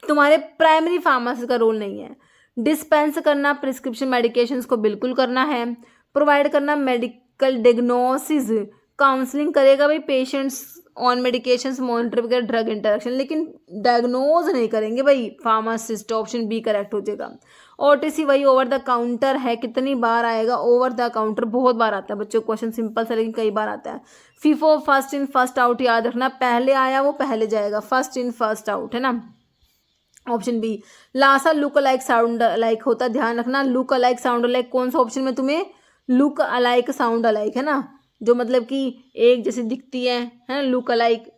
तुम्हारे प्राइमरी फार्मासिस्ट का रोल नहीं है। डिस्पेंस करना प्रिस्क्रिप्शन मेडिकेशंस को बिल्कुल करना है, प्रोवाइड करना मेडिकल डिग्नोसिस, काउंसलिंग करेगा भाई पेशेंट्स ऑन मेडिकेशंस, मॉनिटर वगैरह ड्रग इंटरेक्शन, लेकिन डायग्नोज नहीं करेंगे भाई फार्मासिस्ट, ऑप्शन बी करेक्ट हो जाएगा। ओटीसी वही ओवर द काउंटर है, कितनी बार आएगा ओवर द काउंटर, बहुत बार आता है बच्चों, क्वेश्चन सिंपल सा लेकिन कई बार आता है। FIFO first in first out, याद रखना पहले आया वो पहले जाएगा, फर्स्ट इन फर्स्ट आउट, है ना, option B. LASA look alike sound alike होता है, ध्यान रखना लुक अलाइक साउंड अलाइक कौन सा ऑप्शन में तुम्हें लुक अलाइक साउंड अलाइक, है ना, जो मतलब कि एक जैसी दिखती है ना, लुक अलाइक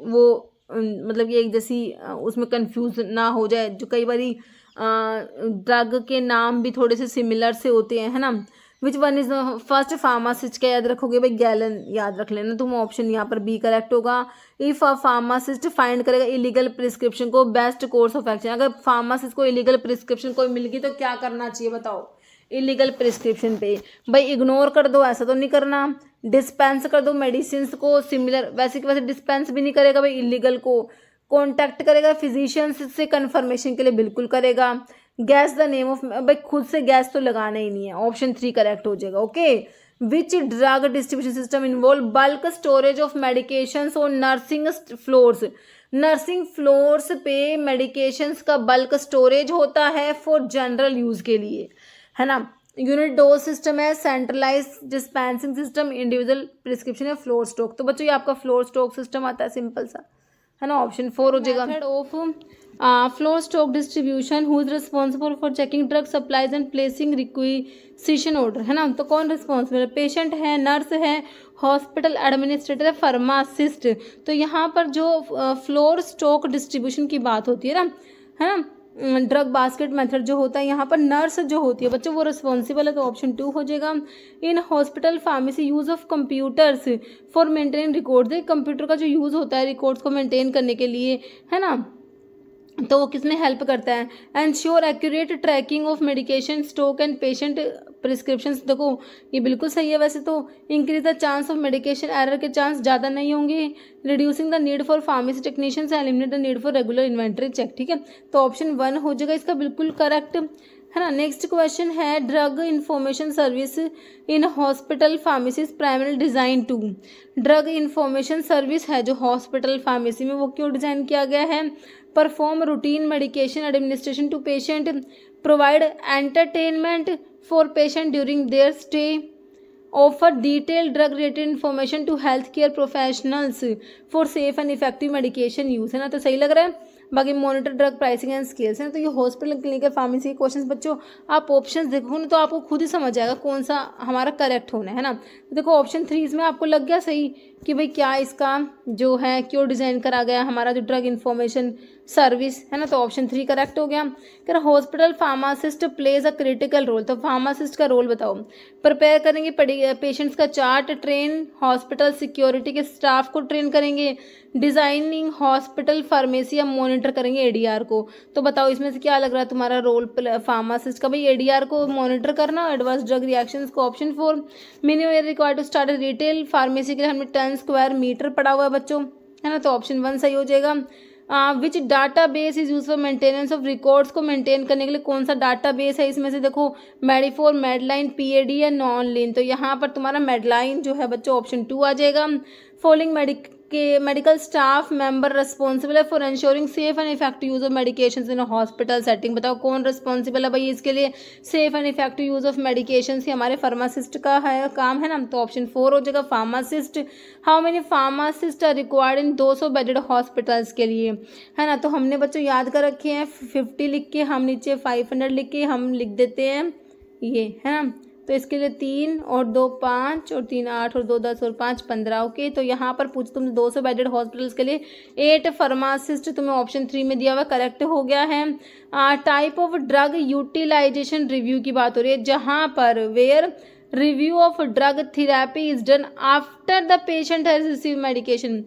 वो मतलब कि एक जैसी, उसमें कंफ्यूज ना हो जाए, जो कई बारी ड्रग के नाम भी थोड़े से सिमिलर से होते हैं, है ना। Which one is first pharmacist क्या याद रखोगे भाई, गैलन याद रख लेना तुम, ऑप्शन यहाँ पर बी करेक्ट होगा। इफ अ फार्मासिस्ट फाइंड करेगा इलीगल प्रिस्क्रिप्शन को बेस्ट कोर्स ऑफ एक्शन, अगर फार्मासिस्ट को इलीगल प्रिस्क्रिप्शन कोई मिल गई तो क्या करना चाहिए बताओ, इलीगल प्रिस्क्रिप्शन पे भाई इग्नोर कर दो, ऐसा तो नहीं करना, डिस्पेंस कर दो मेडिसिन को सिमिलर, वैसे कि वैसे डिस्पेंस भी नहीं करेगा भाई इलीगल को, कॉन्टैक्ट करेगा फिजिशियंस से कंफर्मेशन के लिए बिल्कुल करेगा, गैस द नेम ऑफ भाई खुद से गैस तो लगाना ही नहीं है, ऑप्शन 3 करेक्ट हो जाएगा। Okay which drug distribution system involve bulk storage of medications और नर्सिंग फ्लोर्स, नर्सिंग फ्लोर्स पे मेडिकेशंस का बल्क स्टोरेज होता है फॉर जनरल यूज के लिए, है ना। यूनिट डोज सिस्टम है, centralize dispensing system, individual prescription है, फ्लोर स्टॉक, तो बच्चों ये आपका फ्लोर स्टॉक सिस्टम आता है सिंपल सा, है ना, ऑप्शन 4 हो जाएगा। Method of floor stock distribution who is responsible for checking drug supplies and placing requisition order, है ना, तो कौन रिस्पॉन्सिबल है, पेशेंट है, नर्स है, हॉस्पिटल एडमिनिस्ट्रेटर है, फार्मासिस्ट। तो यहाँ पर जो फ्लोर स्टॉक डिस्ट्रीब्यूशन की बात होती है ना, ड्रग बास्केट मेथड जो होता है यहाँ पर नर्स जो होती है बच्चों वो रिस्पॉन्सिबल है, तो ऑप्शन 2 हो जाएगा। इन hospital pharmacy use of computers for maintaining record, computer का जो यूज़ होता है रिकॉर्ड्स को मेंटेन करने के लिए, है ना, तो वो किसमें हेल्प करता है। Ensure accurate tracking of medication stock and patient prescriptions, देखो ये बिल्कुल सही है वैसे तो, increase the chance of medication error के चांस ज़्यादा नहीं होंगे, reducing the need for pharmacy technicians and eliminate the need for regular inventory check, ठीक है, तो ऑप्शन 1 हो जाएगा इसका बिल्कुल करेक्ट, है ना। नेक्स्ट क्वेश्चन है drug information service in hospital pharmacy primary design to, drug information service है जो हॉस्पिटल फार्मेसी में वो क्यों डिज़ाइन किया गया है, perform routine medication administration to patient, provide entertainment for patient during their stay, offer detail drug related information to health care professionals for safe and effective medication use, है ना, तो सही लग रहा है। बाकी monitor drug pricing and scales हैं, तो ये हॉस्पिटल क्लिनिकल फार्मेसी के क्वेश्चंस बच्चों आप ऑप्शंस देखो ना तो आपको खुद ही समझ जाएगा कौन सा हमारा करेक्ट होना है ना। तो देखो ऑप्शन 3 इसमें आपको लग गया सही कि भाई क्या इसका जो है क्यों डिज़ाइन करा गया हमारा जो ड्रग इन्फॉर्मेशन सर्विस, है ना, तो ऑप्शन 3 करेक्ट हो गया। फिर hospital pharmacist plays a critical role, तो फार्मासिस्ट का रोल बताओ, प्रिपेयर करेंगे पेशेंट्स का चार्ट, ट्रेन हॉस्पिटल सिक्योरिटी के स्टाफ को ट्रेन करेंगे, डिजाइनिंग हॉस्पिटल फार्मेसी या मॉनिटर करेंगे एडीआर को, तो बताओ इसमें से क्या लग रहा है तुम्हारा रोल फार्मासिस्ट का, भाई एडीआर को मॉनिटर करना, एडवांस ड्रग रिएक्शंस को, option 4 minimum required to start retail pharmacy के लिए हमें 10 स्क्वायर मीटर पड़ा हुआ है बच्चों, है ना, तो ऑप्शन 1 सही हो जाएगा। Which database is use for maintenance of records को मेंटेन करने के लिए कौन सा डाटा बेस है, इसमें से देखो मेडिफोर, मेडलाइन, पीएडी या नॉन लीन, तो यहाँ पर तुम्हारा मेडलाइन जो है बच्चों ऑप्शन 2 आ जाएगा। Following medical staff member responsible है for insuring safe and effective use of medications in hospital setting. बताओ कौन रिस्पॉन्सिबल है भाई इसके लिए, safe and effective use of medications? हमारे फार्मासिस्ट का है काम है ना, तो ऑप्शन 4 हो जाएगा pharmacist. How many pharmacist are required in 200 bedded hospitals के लिए, है ना। तो हमने बच्चों याद कर रखे हैं 50 लिख के, हम नीचे 500 लिख के हम लिख देते हैं ये, है ना। तो इसके लिए 3 और 2 5 और 3 8 और 2 10 और 5 15। ओके, तो यहाँ पर पूछ तुमने 200 बेडेड हॉस्पिटल्स के लिए 8 फार्मासिस्ट तुम्हें ऑप्शन 3 में दिया हुआ, करेक्ट हो गया है। Type of drug utilisation review की बात हो रही है, जहाँ पर where review of drug therapy is done after the patient has receive medication.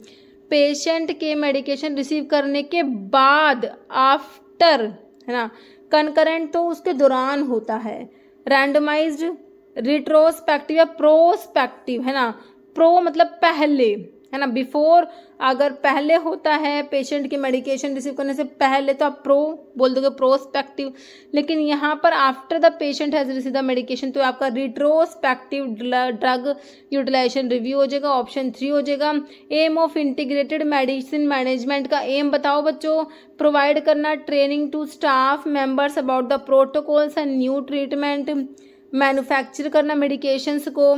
Patient के मेडिकेशन रिसीव करने के बाद, आफ्टर, है ना। कंकरेंट तो उसके दौरान होता है। रैंडमाइज्ड, रिट्रोस्पेक्टिव या प्रोस्पेक्टिव, है ना। प्रो मतलब पहले, है ना। बिफोर अगर पहले होता है पेशेंट की मेडिकेशन रिसीव करने से पहले तो आप प्रो बोल दोगे, प्रोस्पेक्टिव। लेकिन यहाँ पर after the patient has receive the medication तो आपका रिट्रोस्पेक्टिव ड्रग यूटिलाइजेशन रिव्यू हो जाएगा, ऑप्शन 3 हो जाएगा। M of integrated medicine management का एम बताओ बच्चों, प्रोवाइड करना training to staff members about the protocols and new treatment, manufacture करना मेडिकेशंस को,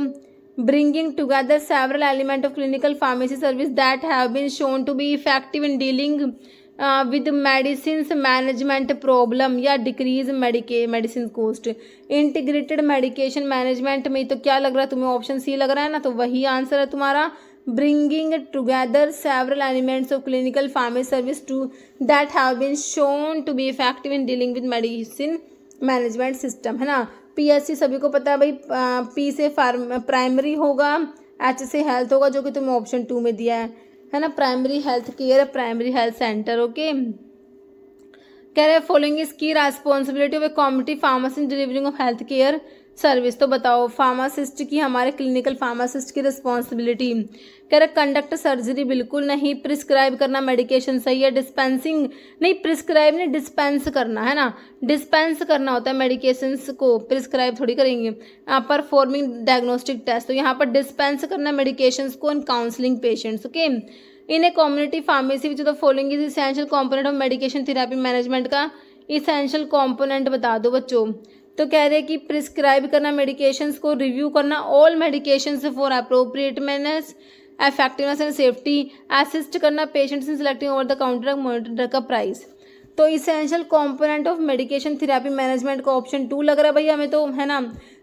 bringing together several elements of clinical pharmacy service that have been shown to be effective in dealing with medicines management problem या decrease medicine cost। integrated medication management में तो क्या लग रहा है तुम्हें, ऑप्शन सी लग रहा है ना, तो वही आंसर है तुम्हारा। bringing together several elements of clinical pharmacy service to that have been shown to be effective in dealing with medicine management system, है ना। PSC सभी को पता है भाई, P से प्राइमरी होगा, H से हेल्थ होगा, जो कि तुम्हें ऑप्शन 2 में दिया है ना। Primary health care, primary health centre. Okay, कह रहे फॉलोइंग इज की responsibility of a community pharmacy in delivering of health care service. तो बताओ फार्मासिस्ट की, हमारे क्लिनिकल फार्मासिस्ट की रिस्पॉन्सिबिलिटी। कह रहे कंडक्ट सर्जरी बिल्कुल नहीं, प्रिस्क्राइब करना मेडिकेशन सही है, डिस्पेंसिंग नहीं, प्रिस्क्राइब नहीं डिस्पेंस करना, है ना। डिस्पेंस करना होता है मेडिकेशंस को, प्रिस्क्राइब थोड़ी करेंगे। परफॉर्मिंग डायग्नोस्टिक टेस्ट, तो यहाँ पर डिस्पेंस करना मेडिकेशंस को and counselling patients. Okay, in a community pharmacy which the following is essential component of medication therapy management का इसेंशियल कॉम्पोनेंट बता दो बच्चों। तो कह रहे हैं कि प्रिस्क्राइब करना मेडिकेशंस को, रिव्यू करना all medications for appropriateness, effectiveness and safety, assist करना patients in selecting over the counter monitor drug का प्राइस। तो essential component of medication therapy management का ऑप्शन 2 लग रहा है भैया हमें, तो है ना।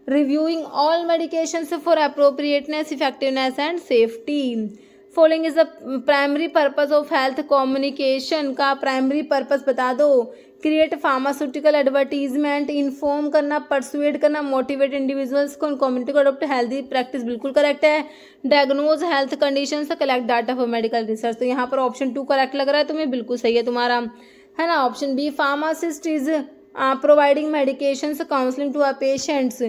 Reviewing all medications for appropriateness, effectiveness and safety. Following is the primary purpose of health communication का प्राइमरी पर्पस बता दो। क्रिएट फार्मास्यूटिकल एडवर्टीजमेंट, इन्फॉर्म करना, परसुएड करना, मोटिवेट इंडिविजुअल्स को कम्युनिटी को अडोप्ट हेल्दी प्रैक्टिस, बिल्कुल करेक्ट है। Diagnose health condition, collect data for medical research, तो यहाँ पर ऑप्शन 2 करेक्ट लग रहा है तुम्हें, बिल्कुल सही है तुम्हारा, है ना। Option B pharmacist is providing medications counselling to our patients,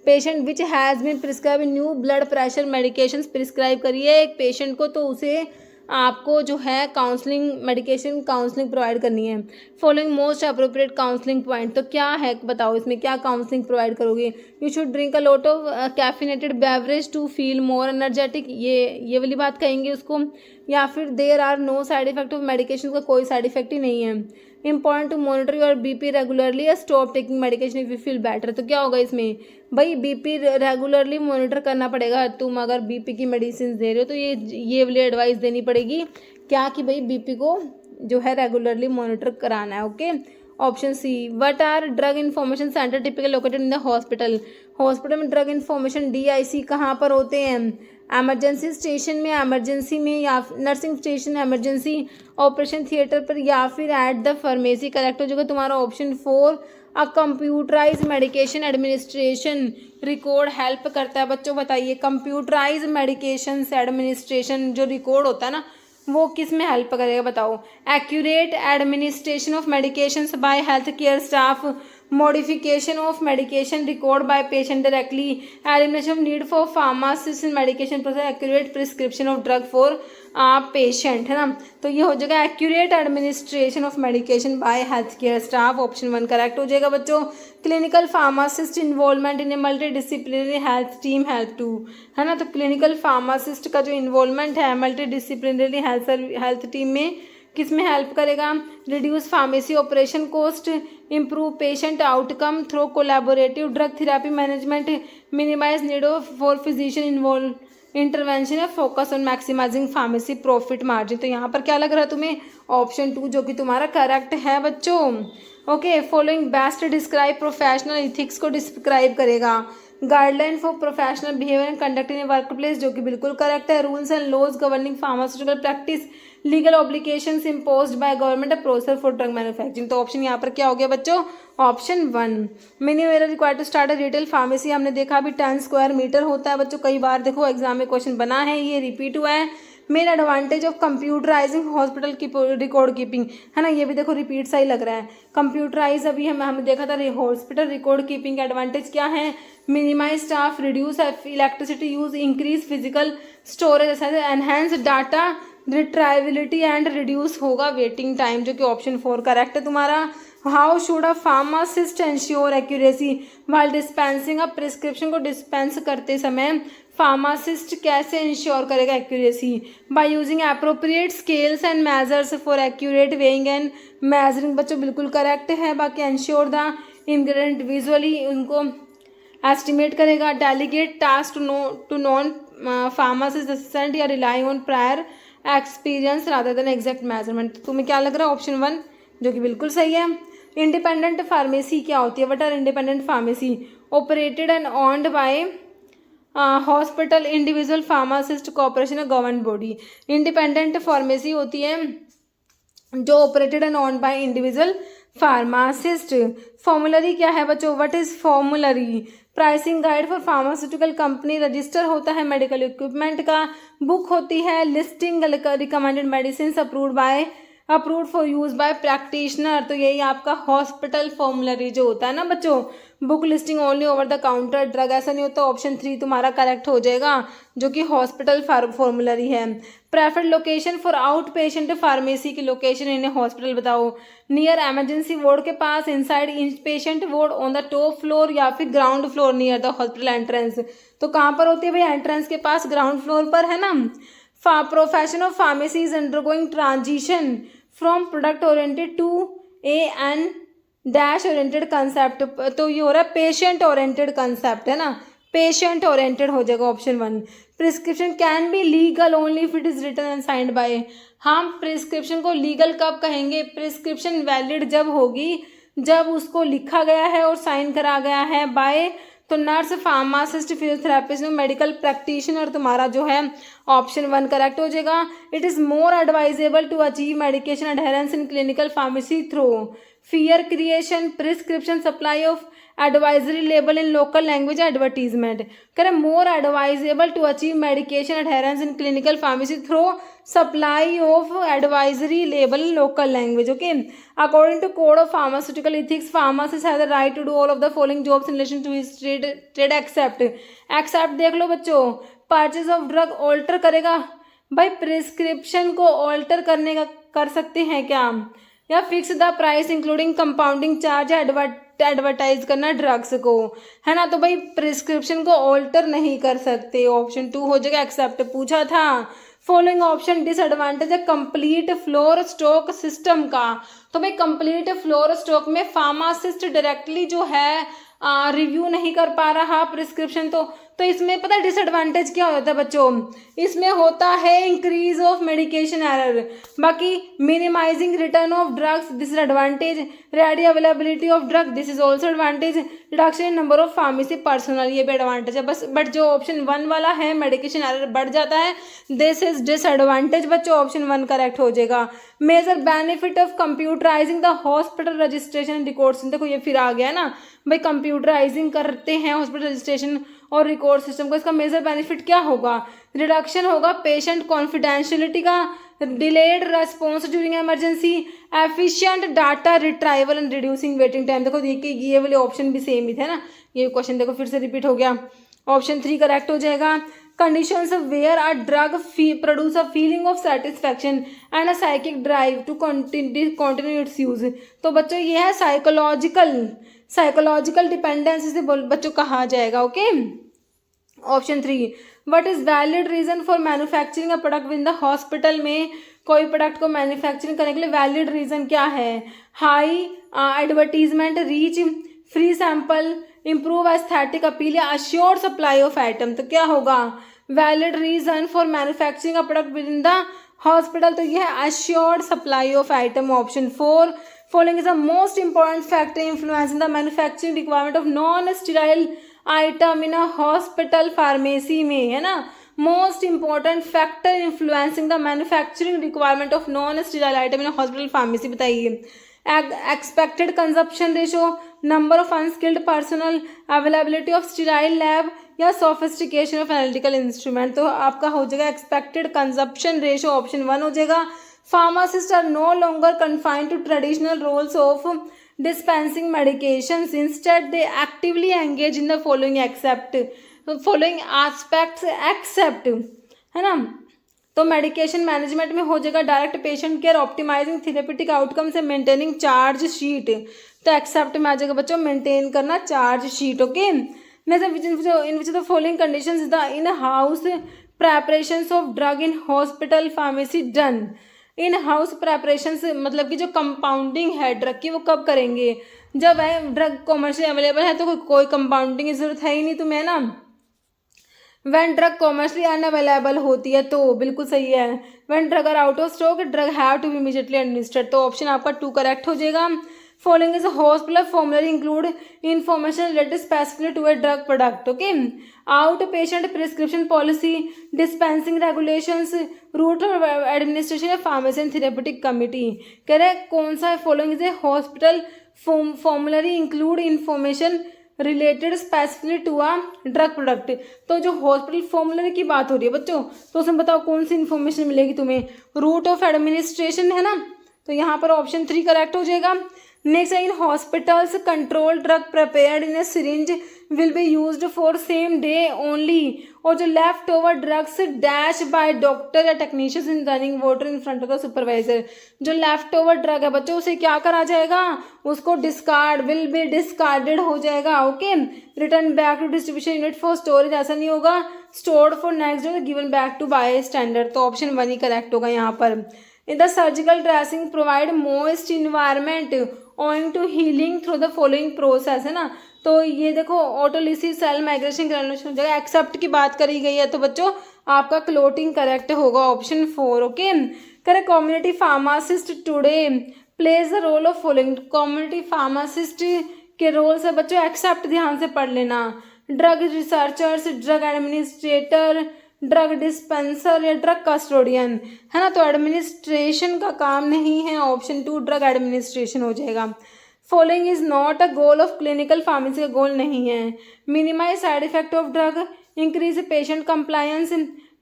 patient which has been prescribe new blood pressure medications, prescribe करिए एक पेशेंट को तो उसे आपको जो है काउंसलिंग मेडिकेशन काउंसलिंग प्रोवाइड करनी है। Following most appropriate counselling point, तो क्या है बताओ इसमें क्या काउंसलिंग प्रोवाइड करोगे। You should drink a lot of caffeinated beverage to feel more energetic, ये वाली बात कहेंगे उसको। या फिर there are no side effect of medication, का कोई साइड इफेक्ट ही नहीं है। Important to monitor your BP regularly या stop taking medication if you feel better, तो क्या होगा इसमें भाई बीपी रेगुलरली मॉनिटर करना पड़ेगा। तुम अगर बीपी की मेडिसिन दे रहे हो तो ये वाली एडवाइस देनी पड़ेगी क्या कि भाई बीपी को जो है रेगुलरली मॉनिटर कराना है। Okay, option C what are drug information centre typical located in the hospital. Hospital में ड्रग इन्फॉर्मेशन DIC कहाँ पर होते हैं, एमरजेंसी स्टेशन में, एमरजेंसी में, या nursing station emergency, operation theatre पर, या फिर एट द फार्मेसी। करेक्ट हो जाएगा तुम्हारा option 4। A computerize medication administration record help करता है बच्चों, बताइए कंप्यूटराइज मेडिकेशन एडमिनिस्ट्रेशन जो रिकॉर्ड होता है ना वो किस में हेल्प करेगा बताओ। Accurate administration of medications by health care staff modification of medication record by patient directly, elimination of need for pharmacist in medication process, accurate prescription of drug for patient, है ना। तो ये हो जाएगा accurate administration of medication by health care staff, option 1 correct हो जाएगा बच्चों। Clinical pharmacist involvement in a multi disciplinary health team help to, है ना। तो क्लिनिकल फार्मासिस्ट का जो इन्वॉल्वमेंट है मल्टी डिसिप्लिनरी हेल्थ टीम में किस में हेल्प करेगा, reduce pharmacy operation cost, improve patient outcome through collaborative drug therapy management, minimize need of for physician involve intervention है, focus on maximizing pharmacy profit margin. तो यहाँ पर क्या लग रहा है तुम्हें, ऑप्शन 2 जो कि तुम्हारा करेक्ट है बच्चों। Okay, following best describe professional ethics को डिस्क्राइब करेगा, guideline for professional behaviour and conduct in work place जो कि बिल्कुल करेक्ट है, rules and laws governing pharmaceutical practice, legal obligations imposed by government, process for drug manufacturing. तो option यहाँ पर क्या हो गया बच्चों, option 1। Minimum area required to start a retail pharmacy, हमने देखा अभी 10 स्क्वायर मीटर होता है बच्चों, कई बार देखो एग्जाम में क्वेश्चन बना है, ये रिपीट हुआ है। Main advantage of computerising hospital की रिकॉर्ड कीपिंग, है ना, ये भी देखो रिपीट सा ही लग रहा है। कंप्यूटराइज अभी हमने देखा था, हॉस्पिटल रिकॉर्ड कीपिंग का एडवांटेज क्या है, minimize staff, reduce electricity use, increase physical storage, enhance data retrievability and reduce होगा वेटिंग टाइम, जो कि ऑप्शन 4 करेक्ट है तुम्हारा। How should a pharmacist ensure accuracy while dispensing a prescription, को dispense करते समय फार्मासिस्ट कैसे इंश्योर करेगा accuracy, by using appropriate scales and measures for accurate weighing and measuring, बच्चों बिल्कुल करेक्ट है। बाकी एंश्योर द इंग्रेडिएंट विजुअली, उनको एस्टिमेट करेगा, delegate task to non pharmacist assistant या rely on prior experience rather than exact measurement. तुम्हें क्या लग रहा है, ऑप्शन 1 जो कि बिल्कुल सही है। इंडिपेंडेंट फार्मेसी क्या होती है, what are independent pharmacy, operated and owned by hospital, individual pharmacist corporation या गवर्नमेंट बॉडी। इंडिपेंडेंट फार्मेसी होती है जो operated and owned by individual pharmacist. Formulary क्या है बच्चों, what is formulary, pricing guide for pharmaceutical company, register होता है medical equipment का, बुक होती है listing recommended medicine approved for use by practitioner. तो यही आपका हॉस्पिटल फॉर्मुलरी जो होता है ना बच्चों, book listing only over the counter drug, ऐसा नहीं होता, ऑप्शन 3 तुम्हारा करेक्ट हो जाएगा जो कि हॉस्पिटल फॉर्मुलरी है। Preferred location for outpatient pharmacy की लोकेशन इन्हें हॉस्पिटल बताओ, नियर एमरजेंसी वार्ड के पास, inside inpatient ward, on the top floor या फिर ground floor near the hospital entrance. तो कहाँ पर होती है भाई, एंट्रेंस के पास ग्राउंड फ्लोर पर, है ना। Profession of pharmacy is undergoing transition from product oriented to an dash oriented concept, तो ये हो रहा है पेशेंट ओरिएंटेड कंसेप्ट, है ना, पेशेंट ओरिएंटेड हो जाएगा option 1। Prescription can be legal only if it is written and signed by, हम प्रिस्क्रिप्शन को लीगल कब कहेंगे, प्रिस्क्रिप्शन वैलिड जब होगी जब उसको लिखा गया है और साइन करा गया है बाय, तो nurse, pharmacist, physiotherapist, medical practitioner तुम्हारा जो है ऑप्शन 1 करेक्ट हो जाएगा। It is more advisable to achieve medication adherence in clinical pharmacy through fear creation, prescription, supply of advisory label in local language advertisement. कह रहे more advisable to achieve medication adherence in clinical pharmacy through supply of advisory label in local language. Okay, according to code of pharmaceutical ethics, pharmacist have the right to do all of the following jobs in relation to his trade except देख लो बच्चों, purchase of drug alter करेगा भाई, prescription को alter करने का कर सकते हैं क्या, या fix the price including compounding charge, advertise करना ड्रग्स को, है ना। तो भाई प्रिस्क्रिप्शन को ऑल्टर नहीं कर सकते, ऑप्शन 2 हो जाएगा, एक्सेप्ट पूछा था। फॉलोइंग ऑप्शन डिसएडवांटेज है कंप्लीट फ्लोर स्टॉक सिस्टम का, तो भाई कंप्लीट फ्लोर स्टॉक में फार्मासिस्ट डायरेक्टली जो है रिव्यू नहीं कर पा रहा प्रिस्क्रिप्शन, तो इसमें पता है डिसएडवांटेज क्या होता है बच्चों, इसमें होता है इंक्रीज ऑफ मेडिकेशन एरर। बाकी minimising return of drugs, this is advantage, ready availability of drug, this is also advantage, reduction in number of pharmacy personal, ये भी एडवांटेज है बस। बट जो ऑप्शन 1 वाला है मेडिकेशन एरर बढ़ जाता है, दिस इज डिसएडवांटेज बच्चों, ऑप्शन 1 करेक्ट हो जाएगा। Major benefit of computerising the hospital registration records, देखो ये फिर आ गया ना भाई, कंप्यूटराइजिंग करते हैं हॉस्पिटल रजिस्ट्रेशन और रिकॉर्ड सिस्टम का। इसका मेजर बेनिफिट क्या होगा? रिडक्शन होगा पेशेंट कॉन्फिडेंशियलिटी का, delayed response during emergency, efficient data retrieval and reducing waiting time. देखो देखिए ये वाले ऑप्शन भी सेम ही थे ना, ये क्वेश्चन देखो फिर से रिपीट हो गया। ऑप्शन 3 करेक्ट हो जाएगा। Conditions where a drug produce a feeling of satisfaction and a psychic drive to continue its use. तो बच्चों ये है साइकोलॉजिकल डिपेंडेंसी से बच्चों कहा जाएगा। Okay, option 3 what is valid reason for manufacturing a product with the hospital. में कोई प्रोडक्ट को मैन्युफैक्चरिंग करने के लिए वैलिड रीजन क्या है? High advertisement reach, free sample, improve aesthetic appeal या अश्योर्ड सप्लाई ऑफ आइटम। तो क्या होगा valid reason for manufacturing a product within the hospital? तो यह है assured supply of item, option 4। Following is the most important factor influencing the manufacturing requirement of non sterile item in a hospital pharmacy में, है ना। Most important factor influencing the manufacturing requirement of non sterile item in a hospital pharmacy बताइए। Expected consumption ratio, number of unskilled personnel, availability of sterile lab या sophistication of analytical instrument. तो आपका हो जाएगा expected consumption ratio, option 1 हो जाएगा। Pharmacist are no longer confined to traditional roles of dispensing medications, instead they actively engage in the following aspects except, है ना। तो मेडिकेशन मैनेजमेंट में हो जाएगा direct patient care, optimising therapeutic outcomes and maintaining charge sheet. तो except में आ जाएगा बच्चों मेंटेन करना charge sheet. Okay, in which the following conditions the in house preparations of drug in hospital pharmacy done. In house preparation से मतलब कि जो कंपाउंडिंग है ड्रग की वो कब करेंगे? जब है ड्रग कॉमर्शियली अवेलेबल है तो कोई कंपाउंडिंग की जरूरत है ही नहीं तुम्हें ना। व्हेन ड्रग कॉमर्शियली अनअवेलेबल होती है तो बिल्कुल सही है। When drug are out of stock drug have to be immediately administered. तो ऑप्शन आपका 2 करेक्ट हो जाएगा। Following is hospital formulary include information related specifically to a drug product. Okay, out patient prescription policy, dispensing regulations, route of administration या pharmacy and therapeutic committee. कह रहे कौन सा following is a hospital formulary include information related specifically to a drug product. तो जो hospital formulary की बात हो रही है बच्चों, तो उसमें बताओ कौन सी इन्फॉर्मेशन मिलेगी तुम्हें? रूट ऑफ एडमिनिस्ट्रेशन, है ना। तो यहाँ पर ऑप्शन 3 करेक्ट हो जाएगा। Next in hospitals control drug prepared in a syringe will be used for same day only, और जो left over drugs dash by doctor या technicians in running water in front of the supervisor. जो left over drug है बच्चों उसे क्या करा जाएगा? उसको डिस्कार्ड, विल बी डिस्कार्डेड हो जाएगा। Okay, return back to distribution unit for storage, ऐसा नहीं होगा, stored for next day, given back to bystander. तो ऑप्शन 1 ही करेक्ट होगा यहाँ पर। In the surgical dressing provide moist environment owing to healing through the following process, है ना। तो ये देखो ऑटोलिसिस सेल माइग्रेशन ग्रेनुलेशन हो जाएगा। एक्सेप्ट की बात करी गई है तो बच्चों आपका क्लोटिंग करेक्ट होगा, option 4। Okay, correct community pharmacist today plays the role of following. Community pharmacist के रोल से बच्चों एक्सेप्ट ध्यान से पढ़ लेना। Drug researchers, drug administrator, drug dispenser या ड्रग कस्टोडियन, है ना। तो एडमिनिस्ट्रेशन का काम नहीं है, ऑप्शन 2 ड्रग एडमिनिस्ट्रेशन हो जाएगा। Following is not a goal of clinical pharmacy का गोल नहीं है। Minimise side effect of drug, increase patient compliance,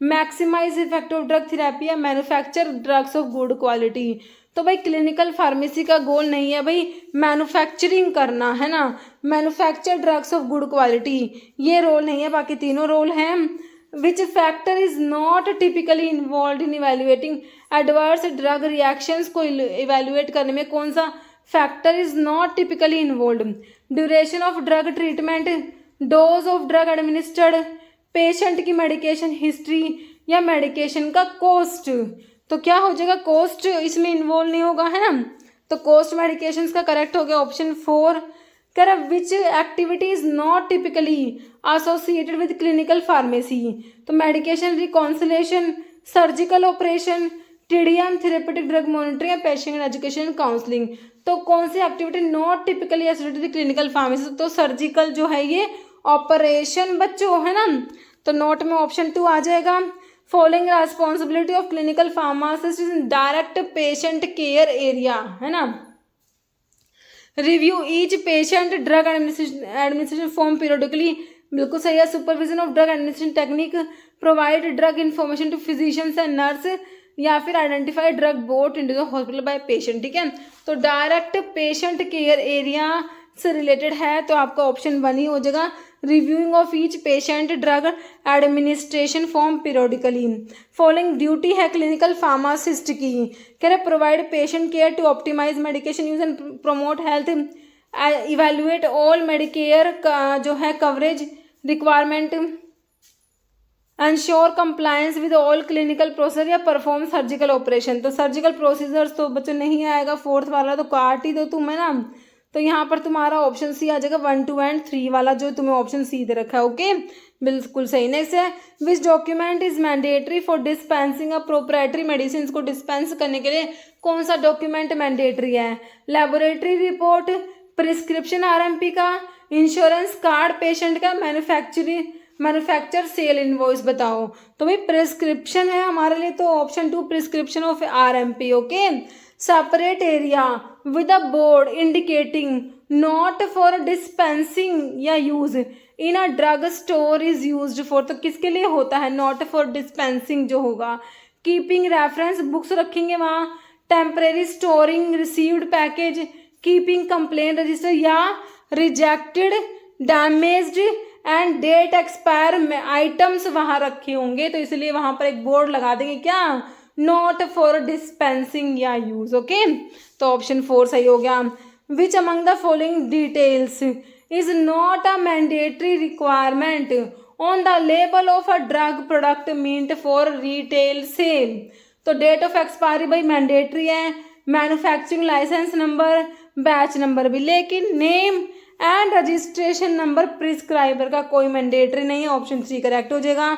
maximise effect of drug therapy या manufacture drugs of good quality. तो भाई क्लिनिकल फार्मेसी का goal नहीं है भाई मैन्युफैक्चरिंग करना, है ना, manufacture drugs of good quality, ये रोल नहीं है, बाकी तीनों रोल हैं। Which factor is not typically involved in evaluating adverse drug reactions को evaluate करने में कौन सा factor is not typically involved? Duration of drug treatment, dose of drug administered, patient की medication history या medication का cost। तो क्या हो जाएगा? cost इसमें involve नहीं होगा, है ना। तो cost medications का correct हो गया, ऑप्शन 4। कह which activity is not typically associated with clinical pharmacy. तो medication reconciliation, surgical operation, TDM, therapeutic drug monitoring, patient education, counselling. तो कौन सी activity not typically associated with clinical pharmacy? तो surgical जो है ये ऑपरेशन बच्चों, है ना। तो नोट में ऑप्शन 2 आ जाएगा। Following responsibility of clinical pharmacist in direct patient care area, है ना। Review each patient drug administration form periodically, बिल्कुल सही है। Supervision of drug administration technique provide drug information to physicians and nurse, या फिर identify drug bought in the hospital by patient. ठीक है, तो डायरेक्ट पेशेंट केयर एरिया से related है, तो आपका ऑप्शन 1 ही हो जाएगा। Reviewing of each patient drug administration form periodically. Following duty है क्लिनिकल फार्मासिस्ट की। कह रहे provide patient care to optimise medication use and promote health, evaluate all Medicare का जो है coverage requirement, ensure compliance with all clinical procedure, या perform surgical operation. तो surgical procedures तो बच्चों नहीं आएगा, 4th वाला तो काट ही दो तुम, है ना। तो यहाँ पर तुम्हारा ऑप्शन सी आ जाएगा 1, 2 एंड 3 वाला, जो तुम्हें ऑप्शन सी दे रखा है। ओके, बिल्कुल सही। नेक्स्ट है which document is mandatory for dispensing a proprietary medicine को डिस्पेंस करने के लिए कौन सा डॉक्यूमेंट मैंडेटरी है? लेबोरेटरी रिपोर्ट, प्रिस्क्रिप्शन आरएमपी का, इंश्योरेंस कार्ड पेशेंट का, मैन्युफैक्चर सेल इनवॉइस बताओ। तो भाई प्रिस्क्रिप्शन है हमारे लिए, तो option 2 prescription of RMP. Okay, separate area with a board indicating not for dispensing या use in a drug store is used for, तो किसके लिए होता है? नॉट फॉर डिस्पेंसिंग जो होगा। कीपिंग रेफरेंस बुक्स रखेंगे वहाँ, temporary storing received package, keeping complaint register, या rejected damaged and date expire items वहाँ रखे होंगे, तो इसलिए वहाँ पर एक बोर्ड लगा देंगे क्या? नॉट फॉर डिस्पेंसिंग या यूज। ओके, तो ऑप्शन 4 सही हो गया। Which among the following details is not a mandatory requirement on the label of a drug product meant for retail sale? तो डेट ऑफ एक्सपायरी भाई मैंडेटरी है, manufacturing licence number, batch number भी, लेकिन name and registration number prescriber का कोई mandatory नहीं है। Option 3 correct हो जाएगा।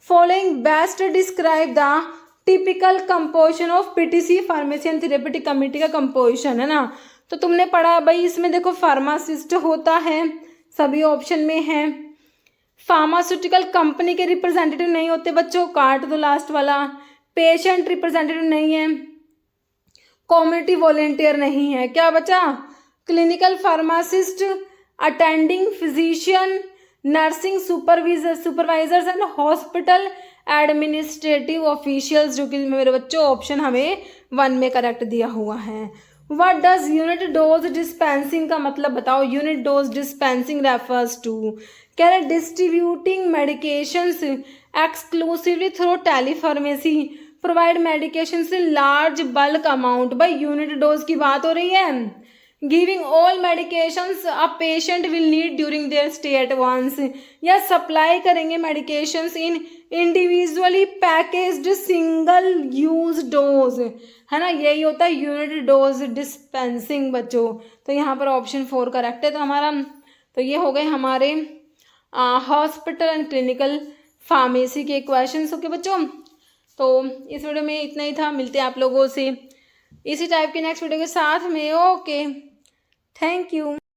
Following best describe the typical composition of PTC pharmacy and therapeutic committee का कंपोजिशन, है ना। तो तुमने पढ़ा भाई, इसमें देखो फार्मासिस्ट होता है, सभी ऑप्शन में है। फार्मास्यूटिकल कंपनी के रिप्रेजेंटेटिव नहीं होते बच्चों, काट दो लास्ट वाला। पेशेंट रिप्रेजेंटेटिव नहीं है, कम्युनिटी वॉलेंटियर नहीं है, क्या बचा? Clinical pharmacist, attending physician, nursing supervisors and hospital administrative officials, जो कि मेरे बच्चों ऑप्शन हमें 1 में करेक्ट दिया हुआ है। What does unit dose dispensing का मतलब बताओ? Unit dose dispensing refers to, कह रहे distributing medications exclusively through telepharmacy, provide medications in large bulk amount. भाई यूनिट डोज की बात हो रही है। Giving all medications a patient will need during their stay at once, या सप्लाई करेंगे medications in individually packaged single use dose, है ना। यही होता है यूनिट डोज डिस्पेंसिंग बच्चों। तो यहाँ पर ऑप्शन 4 करेक्ट है। तो हमारा तो ये हो गए हमारे हॉस्पिटल एंड क्लिनिकल फार्मेसी के क्वेश्चंस। ओके बच्चों, तो इस वीडियो में इतना ही था। मिलते हैं आप लोगों से इसी टाइप के नेक्स्ट वीडियो के साथ में। Okay, thank you.